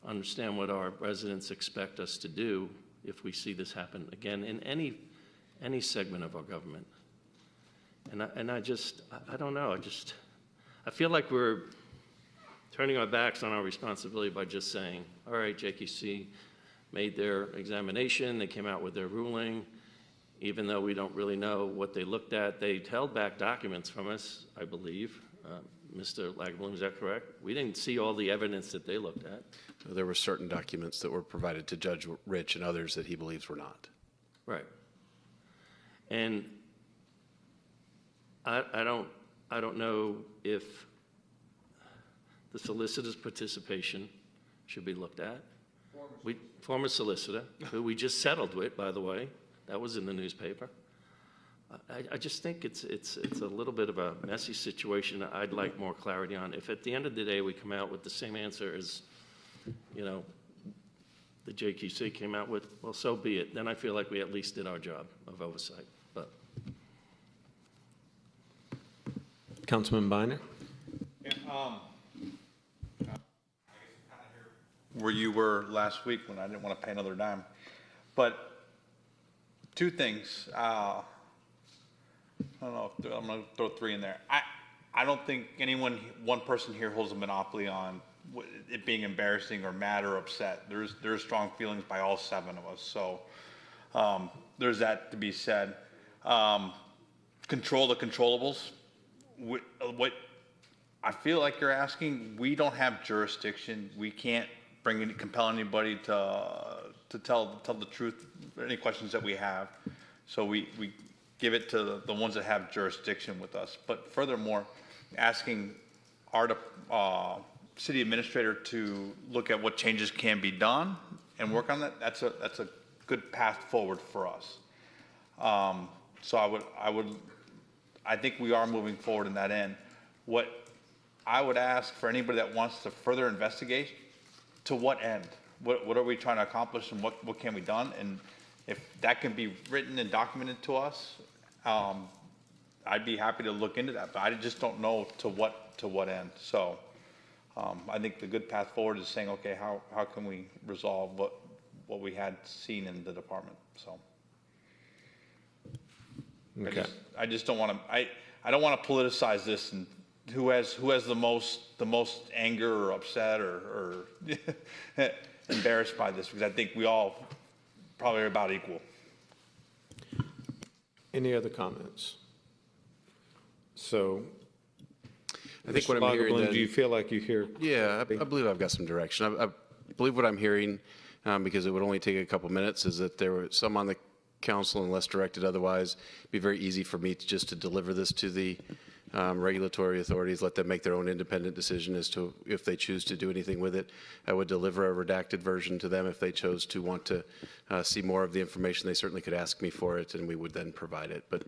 understand what our residents expect us to do if we see this happen again in any segment of our government. And I don't know, I feel like we're turning our backs on our responsibility by just saying, all right, JQC made their examination, they came out with their ruling, even though we don't really know what they looked at. They held back documents from us, I believe. Mr. Lagerbloom, is that correct? We didn't see all the evidence that they looked at. There were certain documents that were provided to Judge Rich and others that he believes were not. Right. And I don't know if the solicitor's participation should be looked at. Former solicitor, who we just settled with, by the way. That was in the newspaper. I just think it's a little bit of a messy situation I'd like more clarity on. If at the end of the day we come out with the same answer as, the JQC came out with, well, so be it. Then I feel like we at least did our job of oversight. But Councilman Biner? Where you were last week when I didn't want to pay another dime. But two things. I don't know if I'm going to throw three in there. I don't think one person here holds a monopoly on it being embarrassing or mad or upset. There's strong feelings by all seven of us. So there's that to be said. Control the controllables. What I feel like you're asking, we don't have jurisdiction. We can't compel anybody to tell the truth, any questions that we have. So we give it to the ones that have jurisdiction with us. But furthermore, asking our city administrator to look at what changes can be done and work on that, that's a good path forward for us. So I think we are moving forward in that end. What I would ask for anybody that wants to further investigate, to what end? What are we trying to accomplish, and what can be done? And if that can be written and documented to us, I'd be happy to look into that. But I just don't know to what end. So I think the good path forward is saying, okay, how can we resolve what we had seen in the department? So Okay. I just don't want to. I don't want to politicize this and who has the most anger or upset or embarrassed by this, because I think we all probably are about equal. Any other comments? So, I think what I'm hearing then, do you feel like you hear? Yeah, I believe I've got some direction. I believe what I'm hearing, because it would only take a couple minutes, is that there were some on the council, unless directed otherwise, it'd be very easy for me to deliver this to the regulatory authorities, let them make their own independent decision as to if they choose to do anything with it. I would deliver a redacted version to them if they chose to want to see more of the information. They certainly could ask me for it, and we would then provide it. But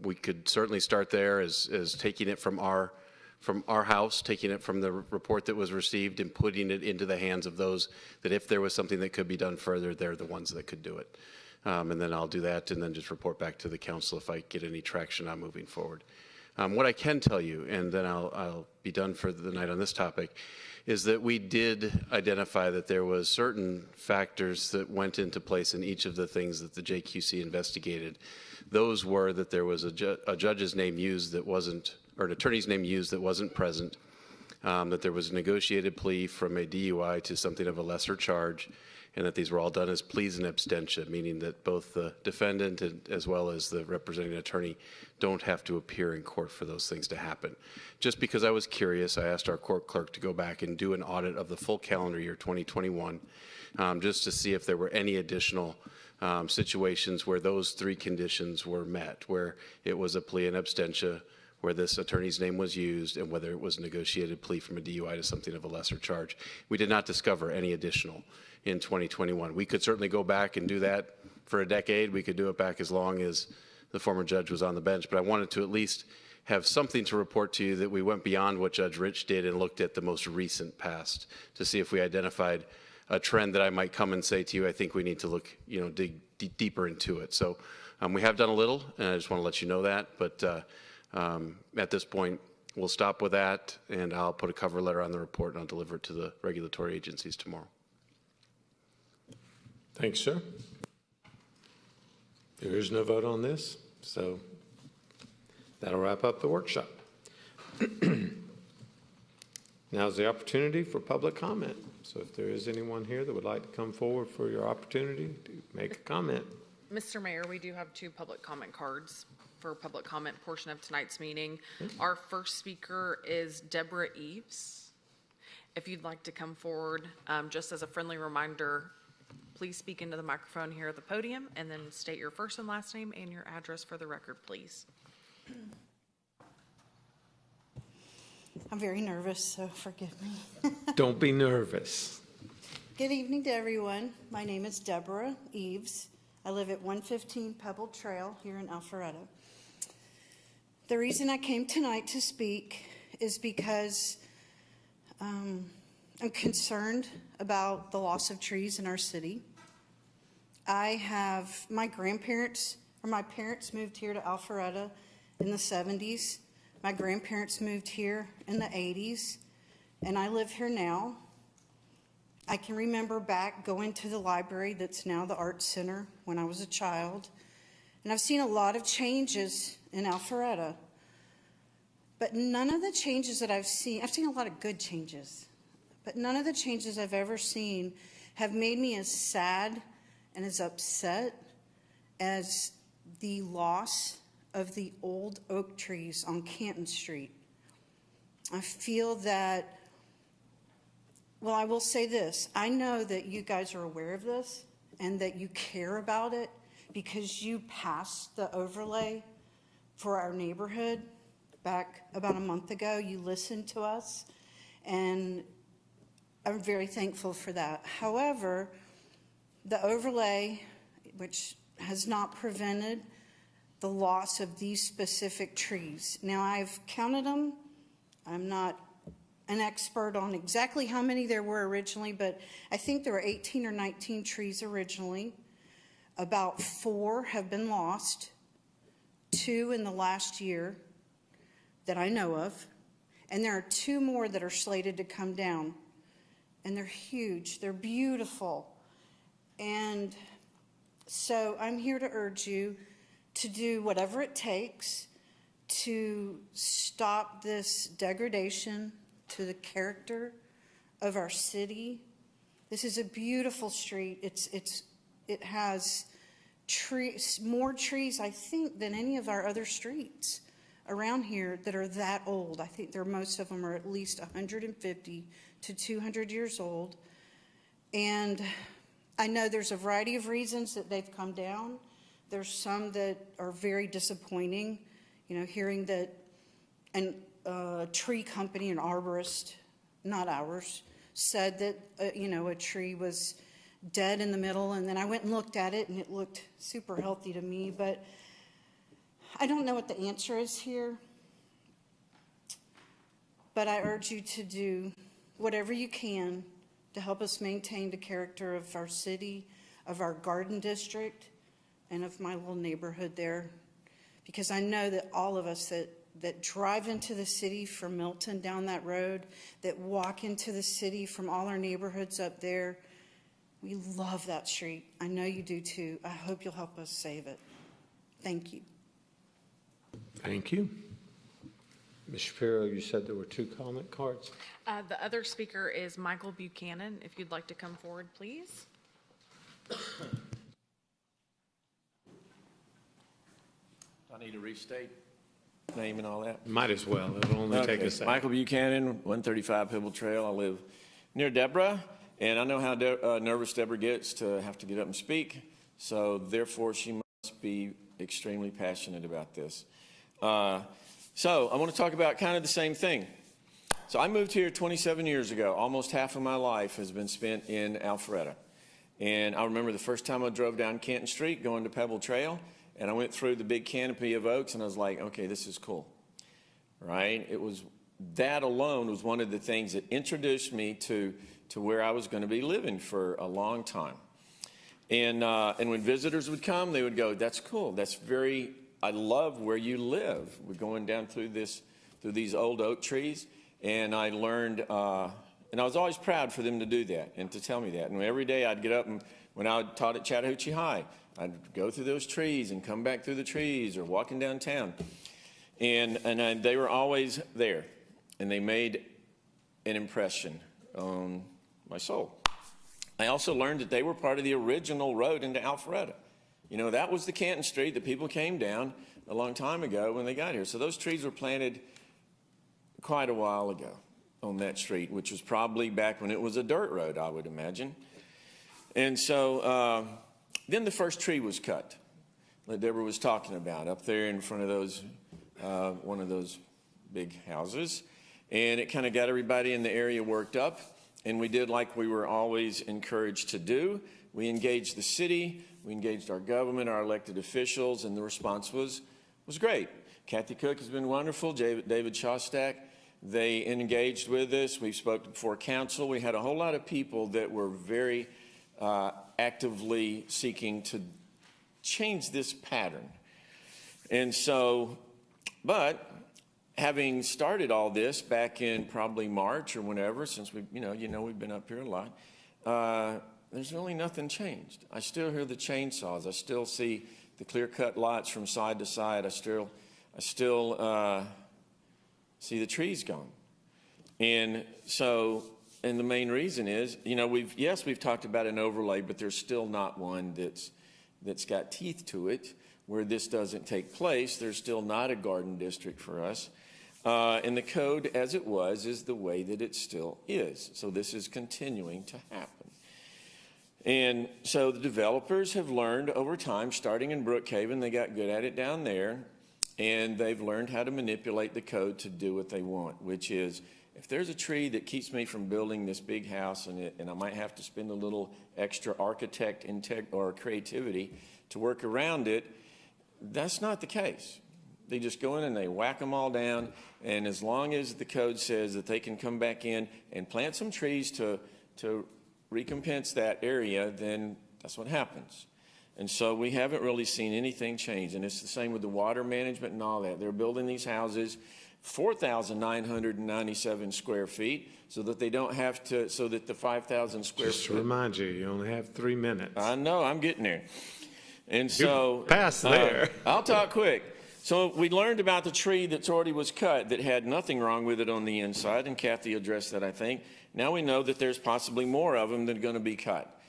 we could certainly start there as taking it from our house, taking it from the report that was received and putting it into the hands of those that if there was something that could be done further, they're the ones that could do it. And then I'll do that and then just report back to the council if I get any traction on moving forward. What I can tell you, and then I'll be done for the night on this topic, is that we did identify that there was certain factors that went into place in each of the things that the JQC investigated. Those were that there was a judge's name used that wasn't, or an attorney's name used that wasn't present, that there was a negotiated plea from a DUI to something of a lesser charge, and that these were all done as pleas in absentia, meaning that both the defendant as well as the representing attorney don't have to appear in court for those things to happen. Just because I was curious, I asked our court clerk to go back and do an audit of the full calendar year 2021, just to see if there were any additional situations where those three conditions were met, where it was a plea in absentia, where this attorney's name was used, and whether it was a negotiated plea from a DUI to something of a lesser charge. We did not discover any additional in 2021. We could certainly go back and do that for a decade. We could do it back as long as the former judge was on the bench, but I wanted to at least have something to report to you that we went beyond what Judge Rich did and looked at the most recent past to see if we identified a trend that I might come and say to you, I think we need to look, dig deeper into it. So we have done a little, and I just want to let you know that, but at this point, we'll stop with that, and I'll put a cover letter on the report and I'll deliver it to the regulatory agencies tomorrow. Thanks, sir. There is no vote on this, so that'll wrap up the workshop. Now's the opportunity for public comment. So if there is anyone here that would like to come forward for your opportunity to make a comment. Mr. Mayor, we do have 2 public comment cards for public comment portion of tonight's meeting. Our first speaker is Deborah Eves. If you'd like to come forward, just as a friendly reminder, please speak into the microphone here at the podium and then state your first and last name and your address for the record, please. I'm very nervous, so forgive me. Don't be nervous. Good evening to everyone. My name is Deborah Eves. I live at 115 Pebble Trail here in Alpharetta. The reason I came tonight to speak is because I'm concerned about the loss of trees in our city. My parents moved here to Alpharetta in the 70s. My grandparents moved here in the 80s, and I live here now. I can remember back going to the library that's now the Art Center when I was a child, and I've seen a lot of changes in Alpharetta, but none of the changes that I've seen a lot of good changes, but none of the changes I've ever seen have made me as sad and as upset as the loss of the old oak trees on Canton Street. I feel that, well, I will say this. I know that you guys are aware of this and that you care about it because you passed the overlay for our neighborhood back about a month ago. You listened to us, and I'm very thankful for that. However, the overlay, which has not prevented the loss of these specific trees. Now, I've counted them. I'm not an expert on exactly how many there were originally, but I think there were 18 or 19 trees originally. About 4 have been lost, 2 in the last year that I know of, and there are 2 more that are slated to come down. And they're huge, they're beautiful. And so I'm here to urge you to do whatever it takes to stop this degradation to the character of our city. This is a beautiful street. It has trees, more trees, I think, than any of our other streets around here that are that old. I think most of them are at least 150 to 200 years old. And I know there's a variety of reasons that they've come down. There's some that are very disappointing, hearing that a tree company, an arborist, not ours, said that, a tree was dead in the middle. And then I went and looked at it, and it looked super healthy to me. But I don't know what the answer is here. But I urge you to do whatever you can to help us maintain the character of our city, of our garden district, and of my little neighborhood there. Because I know that all of us that drive into the city from Milton down that road, that walk into the city from all our neighborhoods up there, we love that street. I know you do too. I hope you'll help us save it. Thank you. Thank you. Ms. Shapiro, you said there were 2 comment cards. The other speaker is Michael Buchanan. If you'd like to come forward, please. I need to restate name and all that. Might as well. It'll only take a second. Michael Buchanan, 135 Pebble Trail. I live near Deborah, and I know how nervous Deborah gets to have to get up and speak, so therefore she must be extremely passionate about this. So I want to talk about kind of the same thing. So I moved here 27 years ago. Almost half of my life has been spent in Alpharetta. And I remember the first time I drove down Canton Street going to Pebble Trail, and I went through the big canopy of oaks, and I was like, okay, this is cool, right? That alone was one of the things that introduced me to where I was going to be living for a long time. And when visitors would come, they would go, that's cool. I love where you live. We're going down through these old oak trees. And I learned, and I was always proud for them to do that and to tell me that. And every day I'd get up, and when I taught at Chattahoochee High, I'd go through those trees and come back through the trees or walking downtown. And they were always there. And they made an impression on my soul. I also learned that they were part of the original road into Alpharetta. That was the Canton Street that people came down a long time ago when they got here. So those trees were planted quite a while ago on that street, which was probably back when it was a dirt road, I would imagine. And so then the first tree was cut that Deborah was talking about up there in front of those, one of those big houses. And it kind of got everybody in the area worked up. And we did like we were always encouraged to do. We engaged the city, we engaged our government, our elected officials, and the response was great. Kathy Cook has been wonderful, David Shostak, They engaged with us. We spoke before council. We had a whole lot of people that were very actively seeking to change this pattern. And so, but having started all this back in probably March or whenever, since we've been up here a lot, there's really nothing changed. I still hear the chainsaws. I still see the clear-cut lots from side to side. I still see the trees gone. And so, and the main reason is, we've talked about an overlay, but there's still not one that's got teeth to it where this doesn't take place. There's still not a garden district for us. And the code as it was is the way that it still is. So this is continuing to happen. And so the developers have learned over time, starting in Brookhaven, they got good at it down there, and they've learned how to manipulate the code to do what they want, which is, if there's a tree that keeps me from building this big house and I might have to spend a little extra architect or creativity to work around it, that's not the case. They just go in and they whack them all down, and as long as the code says that they can come back in and plant some trees to recompense that area, then that's what happens. And so we haven't really seen anything change, and it's the same with the water management and all that. They're building these houses 4,997 square feet so that they don't have to, so that the 5,000 square Just to remind you, you only have 3 minutes. I know, I'm getting there. And so You're past there. I'll talk quick. So we learned about the tree that's already was cut that had nothing wrong with it on the inside, and Kathy addressed that, I think. Now we know that there's possibly more of them that are going to be cut.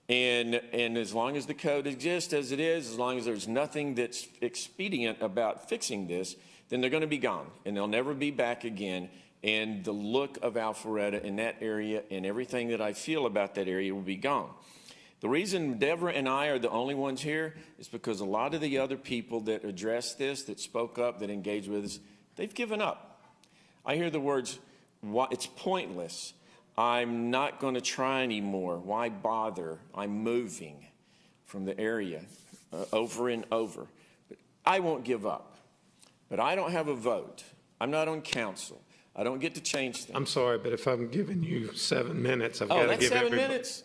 And as long as the code exists as it is, as long as there's nothing that's expedient about fixing this, then they're going to be gone, and they'll never be back again. And the look of Alpharetta in that area and everything that I feel about that area will be gone. The reason Deborah and I are the only ones here is because a lot of the other people that addressed this, that spoke up, that engaged with us, they've given up. I hear the words, it's pointless. I'm not going to try anymore. Why bother? I'm moving from the area over and over. But I won't give up. But I don't have a vote. I'm not on council. I don't get to change things. I'm sorry, but if I'm giving you 7 minutes, I've got to that's give 7 minutes?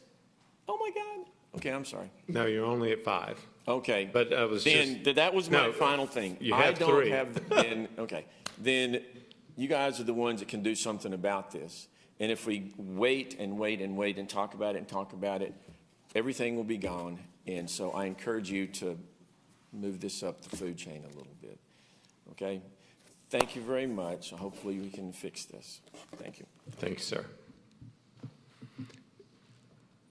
Oh, my God. Okay, I'm sorry. No, you're only at 5. Okay. But I was then just... that was my final thing. You have 3. Okay. Then you guys are the ones that can do something about this. And if we wait and wait and wait and talk about it, everything will be gone. And so I encourage you to move this up the food chain a little bit. Okay? Thank you very much. Hopefully we can fix this. Thank you. Thank you, sir.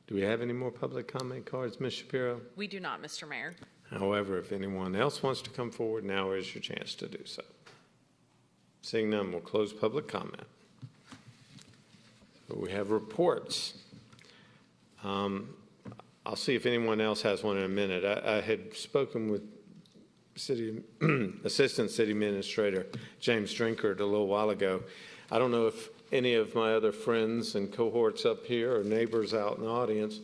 Do we have any more public comment cards, Ms. Shapiro? We do not, Mr. Mayor. However, if anyone else wants to come forward, now is your chance to do so. Seeing none, we'll close public comment. So we have reports. I'll see if anyone else has one in a minute. I had spoken with Assistant City Administrator James Drinkard a little while ago. I don't know if any of my other friends and cohorts up here or neighbors out in the audience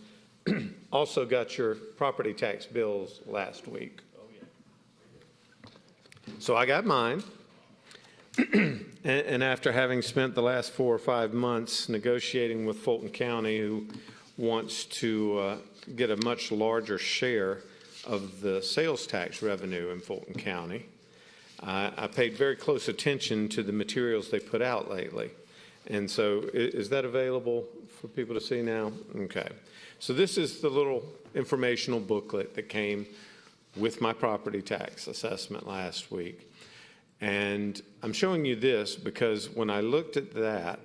also got your property tax bills last week. Oh, yeah. So I got mine. And after having spent the last 4 or 5 months negotiating with Fulton County, who wants to get a much larger share of the sales tax revenue in Fulton County, I paid very close attention to the materials they put out lately. And so is that available for people to see now? Okay. So this is the little informational booklet that came with my property tax assessment last week. And I'm showing you this because when I looked at that,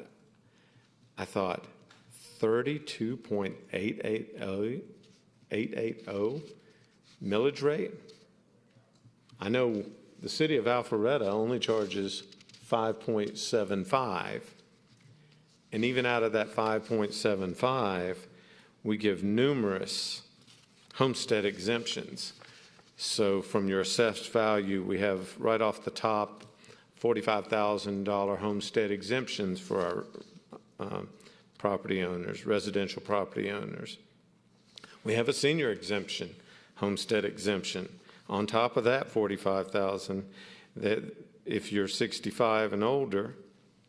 I thought 32.880 millage rate. I know the city of Alpharetta only charges 5.75. And even out of that 5.75, we give numerous homestead exemptions. So from your assessed value, we have right off the top $45,000 homestead exemptions for our property owners, residential property owners. We have a senior exemption, homestead exemption. On top of that $45,000, that if you're 65 and older,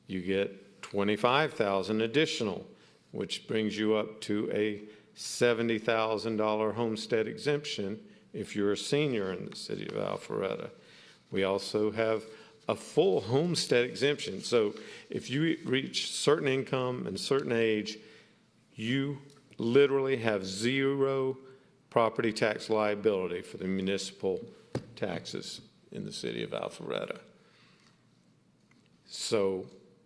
you get 25,000 additional, which brings you up to a $70,000 homestead exemption if you're a senior in the city of Alpharetta. We also have a full homestead exemption. So if you reach certain income and certain age, you literally have zero property tax liability for the municipal taxes in the city of Alpharetta. So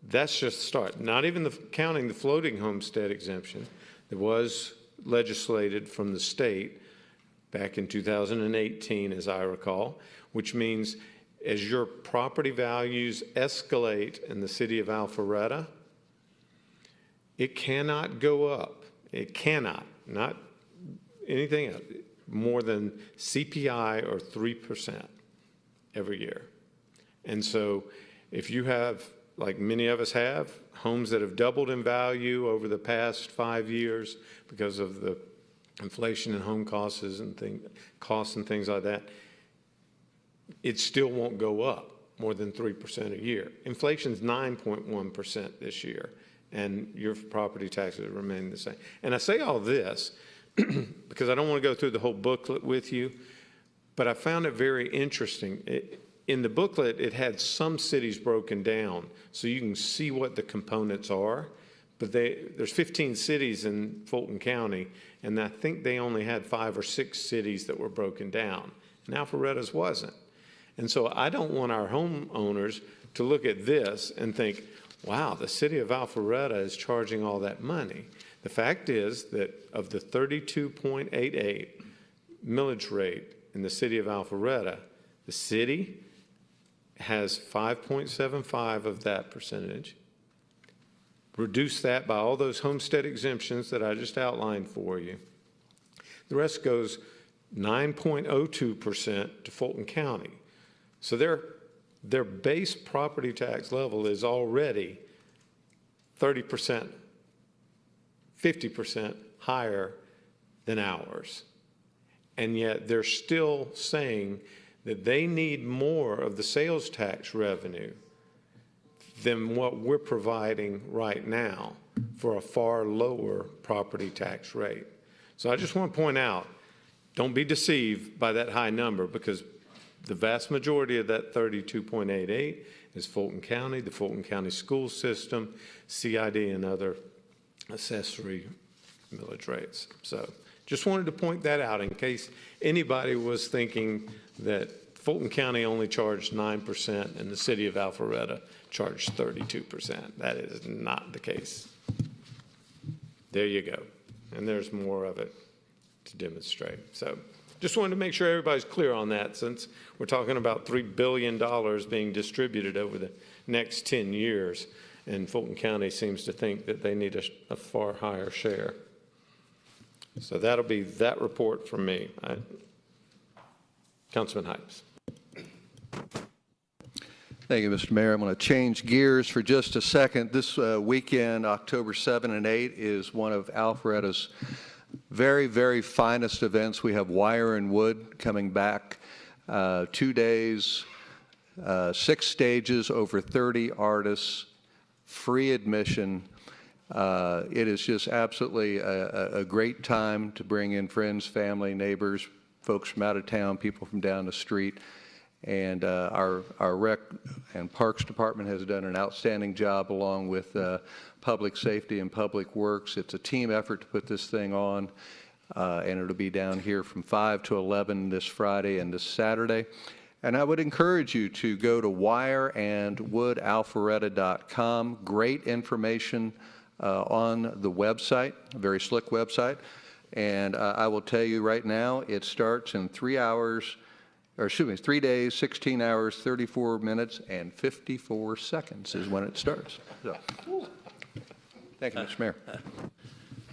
that's just a start. Not even counting the floating homestead exemption that was legislated from the state back in 2018, as I recall, which means as your property values escalate in the city of Alpharetta, it cannot go up. It cannot, not anything else, more than CPI or 3% every year. And so if you have, like many of us have, homes that have doubled in value over the past 5 years because of the inflation in home costs and things like that, it still won't go up more than 3% a year. Inflation's 9.1% this year, and your property taxes remain the same. And I say all this because I don't want to go through the whole booklet with you, but I found it very interesting. In the booklet, it had some cities broken down so you can see what the components are, but there's 15 cities in Fulton County, and I think they only had 5 or 6 cities that were broken down, and Alpharetta's wasn't. And so I don't want our homeowners to look at this and think, wow, the city of Alpharetta is charging all that money. The fact is that of the 32.88 millage rate in the city of Alpharetta, the city has 5.75 of that percentage. Reduce that by all those homestead exemptions that I just outlined for you. The rest goes 9.02% to Fulton County. So their base property tax level is already 30%, 50% higher than ours. And yet they're still saying that they need more of the sales tax revenue than what we're providing right now for a far lower property tax rate. So I just want to point out, don't be deceived by that high number, because the vast majority of that 32.88 is Fulton County, the Fulton County school system, CID, and other accessory millage rates. So just wanted to point that out in case anybody was thinking that Fulton County only charged 9% and the city of Alpharetta charged 32%. That is not the case. There you go. And there's more of it to demonstrate. So just wanted to make sure everybody's clear on that, since we're talking about $3 billion being distributed over the next 10 years, and Fulton County seems to think that they need a far higher share. So that'll be that report from me. Councilman Hypes. Thank you, Mr. Mayor. I'm going to change gears for just a second. This weekend, October 7 and 8, is one of Alpharetta's very, very finest events. We have Wire and Wood coming back, 2 days, 6 stages, over 30 artists, free admission. It is just absolutely a great time to bring in friends, family, neighbors, folks from out of town, people from down the street. And our Rec and Parks Department has done an outstanding job, along with Public Safety and Public Works. It's a team effort to put this thing on, and it'll be down here from 5 to 11 this Friday and this Saturday. And I would encourage you to go to wireandwoodalpharetta.com. Great information on the website, a very slick website. And I will tell you right now, it starts in 3 days, 16 hours, 34 minutes, and 54 seconds is when it starts. So, thank you, Mr. Mayor.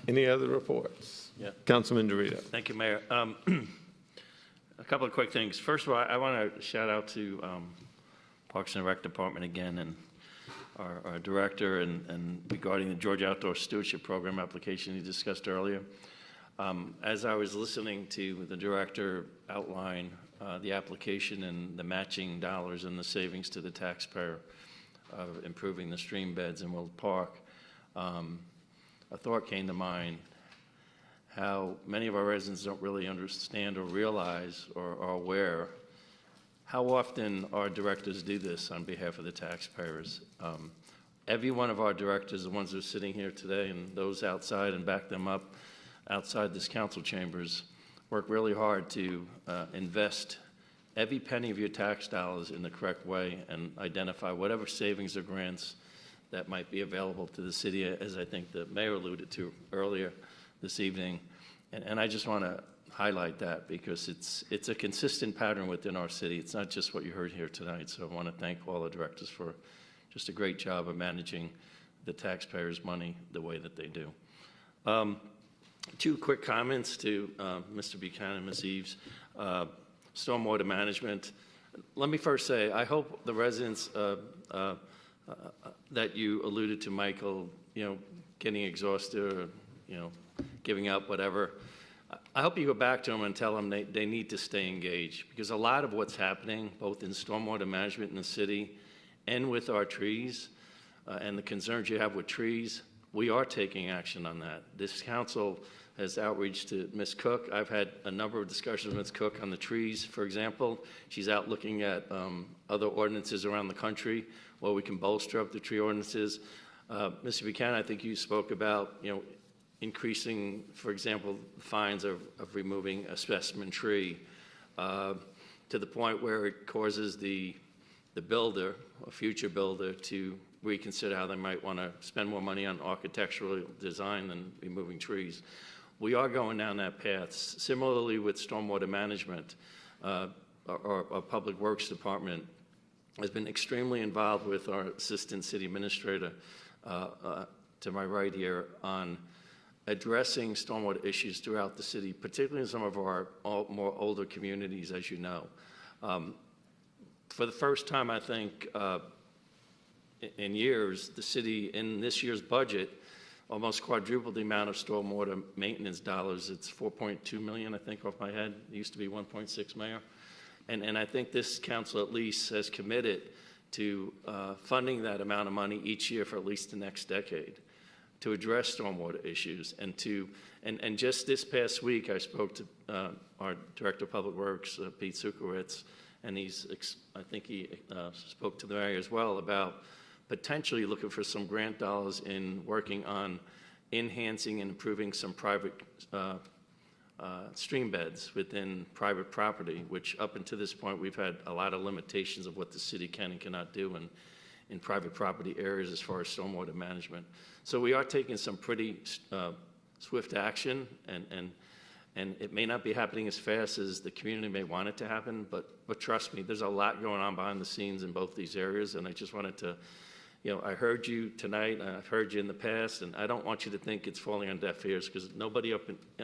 Any other reports? Yeah. Councilman Dorito. Thank you, Mayor. A couple of quick things. First of all, I want to shout out to Parks and Rec Department again, and our director, and regarding the Georgia Outdoor Stewardship Program application you discussed earlier. As I was listening to the director outline the application and the matching dollars and the savings to the taxpayer, of improving the stream beds in Wills Park, a thought came to mind, how many of our residents don't really understand or realize or are aware how often our directors do this on behalf of the taxpayers. Every one of our directors, the ones that are sitting here today and those outside and back them up outside this council chambers, work really hard to invest every penny of your tax dollars in the correct way and identify whatever savings or grants that might be available to the city, as I think the mayor alluded to earlier this evening. And I just want to highlight that because it's a consistent pattern within our city. It's not just what you heard here tonight. So I want to thank all the directors for just a great job of managing the taxpayers' money the way that they do. Two quick comments to Mr. Buchanan and Ms. Eves. Stormwater management. Let me first say, I hope the residents that you alluded to, Michael, getting exhausted or, giving up, whatever. I hope you go back to them and tell them they need to stay engaged, because a lot of what's happening, both in stormwater management in the city and with our trees, and the concerns you have with trees, we are taking action on that. This council has outreach to Ms. Cook. I've had a number of discussions with Ms. Cook on the trees, for example. She's out looking at other ordinances around the country where we can bolster up the tree ordinances. Mr. Buchanan, I think you spoke about, increasing, for example, fines of removing a specimen tree to the point where it causes the builder, a future builder, to reconsider how they might want to spend more money on architectural design than removing trees. We are going down that path. Similarly with stormwater management, our Public Works Department has been extremely involved with our Assistant City Administrator to my right here on addressing stormwater issues throughout the city, particularly in some of our more older communities, as you know. For the first time, I think, in years, the city, in this year's budget, almost quadrupled the amount of stormwater maintenance dollars. It's 4.2 million, I think, off my head. It used to be 1.6 million. And I think this council at least has committed to funding that amount of money each year for at least the next decade to address stormwater issues. And just this past week, I spoke to our Director of Public Works, Pete Sukowitz, and I think he spoke to the mayor as well about potentially looking for some grant dollars in working on enhancing and improving some private stream beds within private property, which up until this point we've had a lot of limitations of what the city can and cannot do in private property areas as far as stormwater management. So we are taking some pretty swift action, and it may not be happening as fast as the community may want it to happen, but trust me, there's a lot going on behind the scenes in both these areas, and I just wanted to, I heard you tonight, I've heard you in the past, and I don't want you to think it's falling on deaf ears, because nobody up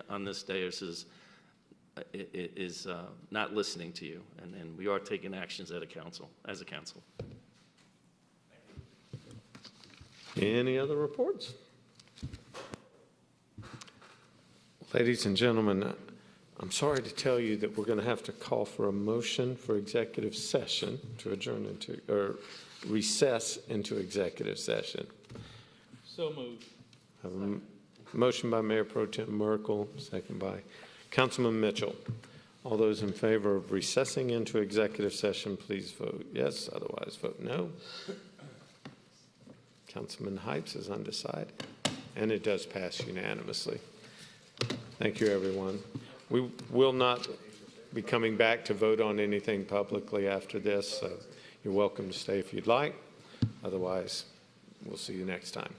on this dais is not listening to you, and we are taking actions as a council. Any other reports? Ladies and gentlemen, I'm sorry to tell you that we're going to have to call for a motion for executive session to adjourn into, or recess into executive session. So moved. Have a motion by Mayor Pro Tem Merkel, second by Councilman Mitchell. All those in favor of recessing into executive session, please vote yes. Otherwise, vote no. Councilman Heitz is undecided, and it does pass unanimously. Thank you, everyone. We will not be coming back to vote on anything publicly after this, so you're welcome to stay if you'd like. Otherwise, we'll see you next time.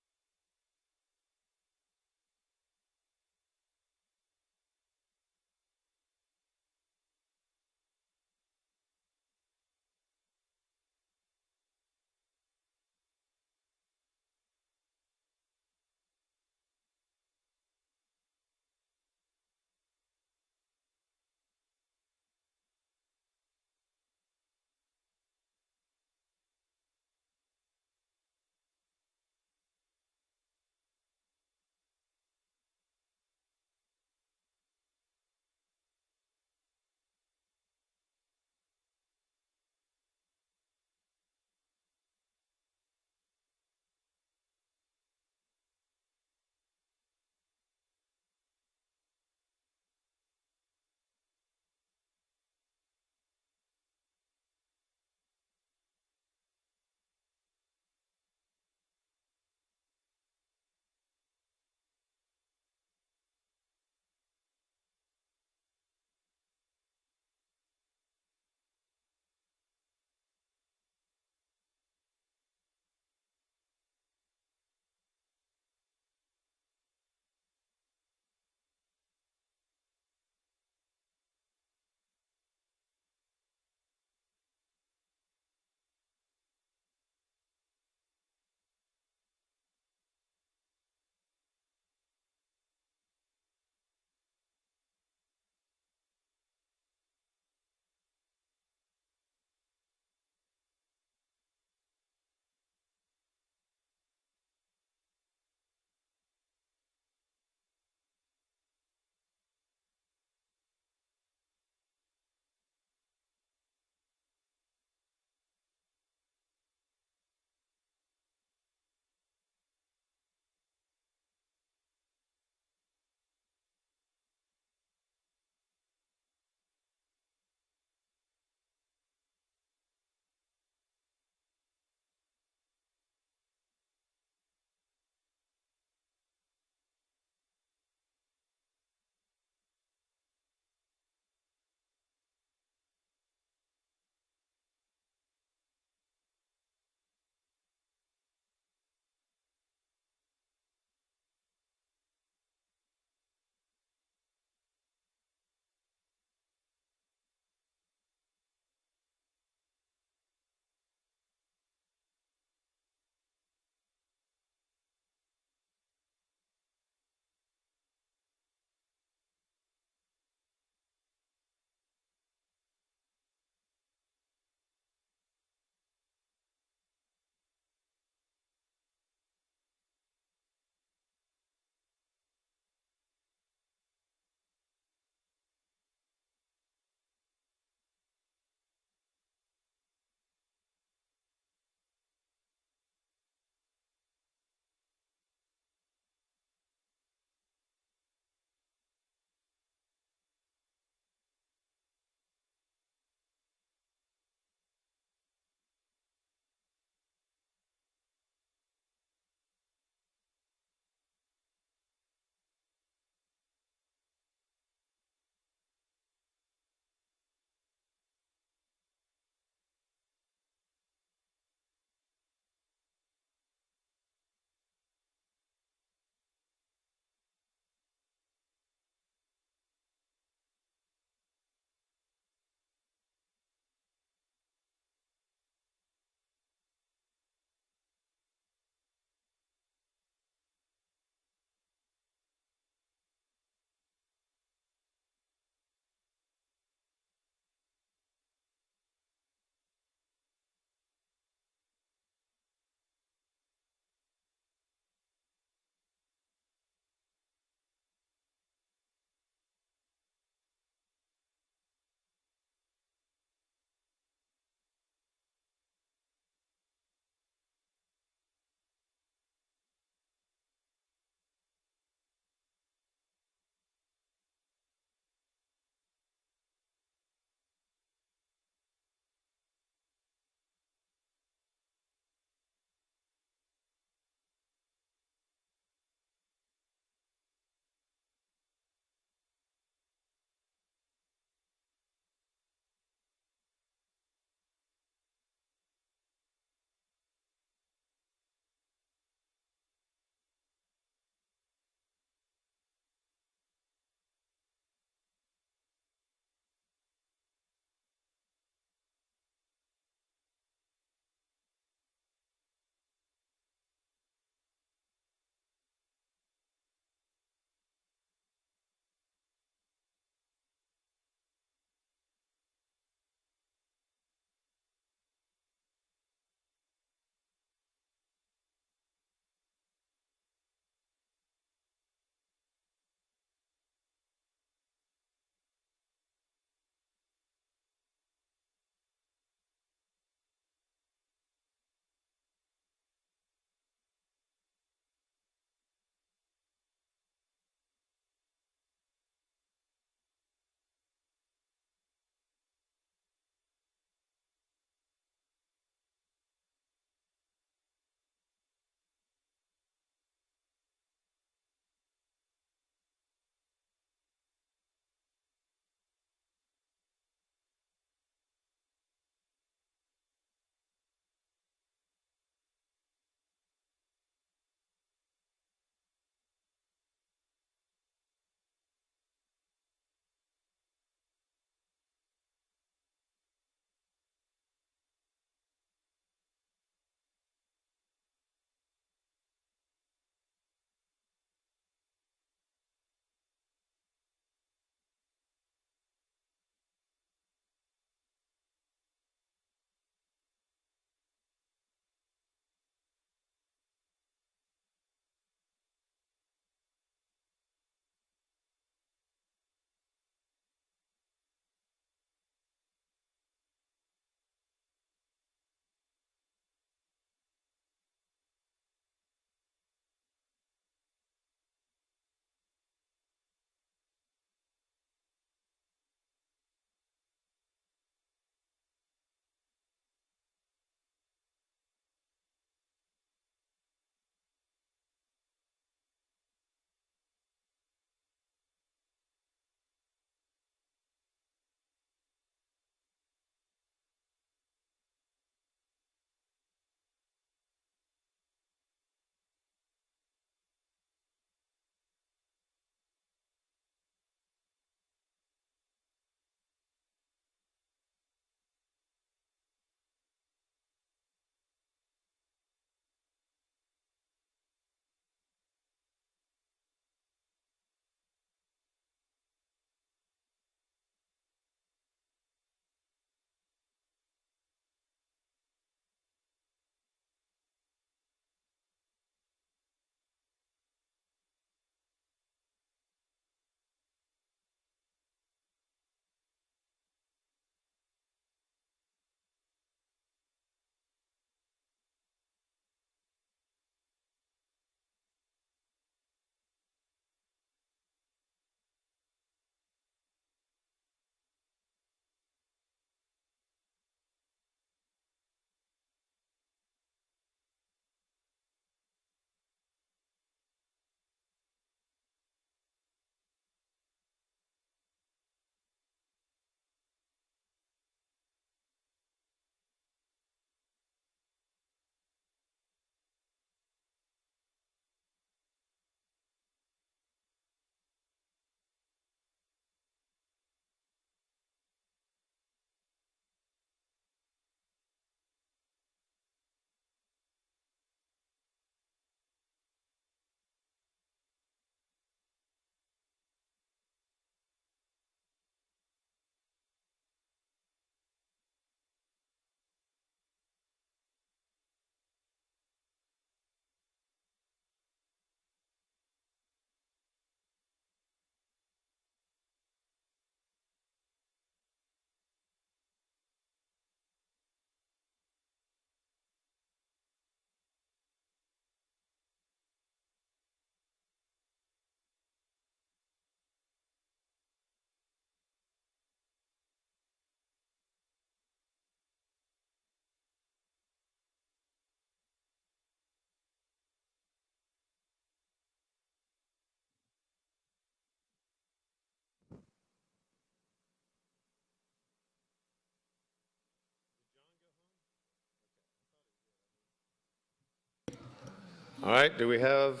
All right, do we have,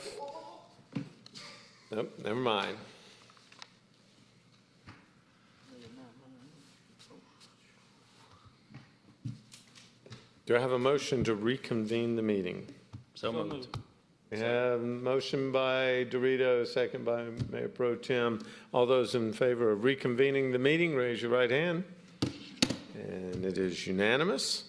nope, never mind. Do I have a motion to reconvene the meeting? So moved. We have a motion by Dorito, second by Mayor Pro Tem. All those in favor of reconvening the meeting, raise your right hand. And it is unanimous.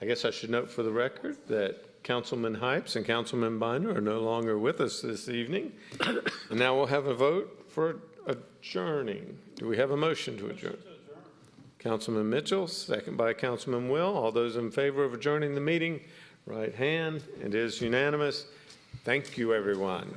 I guess I should note for the record that Councilman Hypes and Councilman Binder are no longer with us this evening. And now we'll have a vote for adjourning. Do we have a motion to adjourn? Councilman Mitchell, second by Councilman Will. All those in favor of adjourning the meeting, right hand. It is unanimous. Thank you, everyone.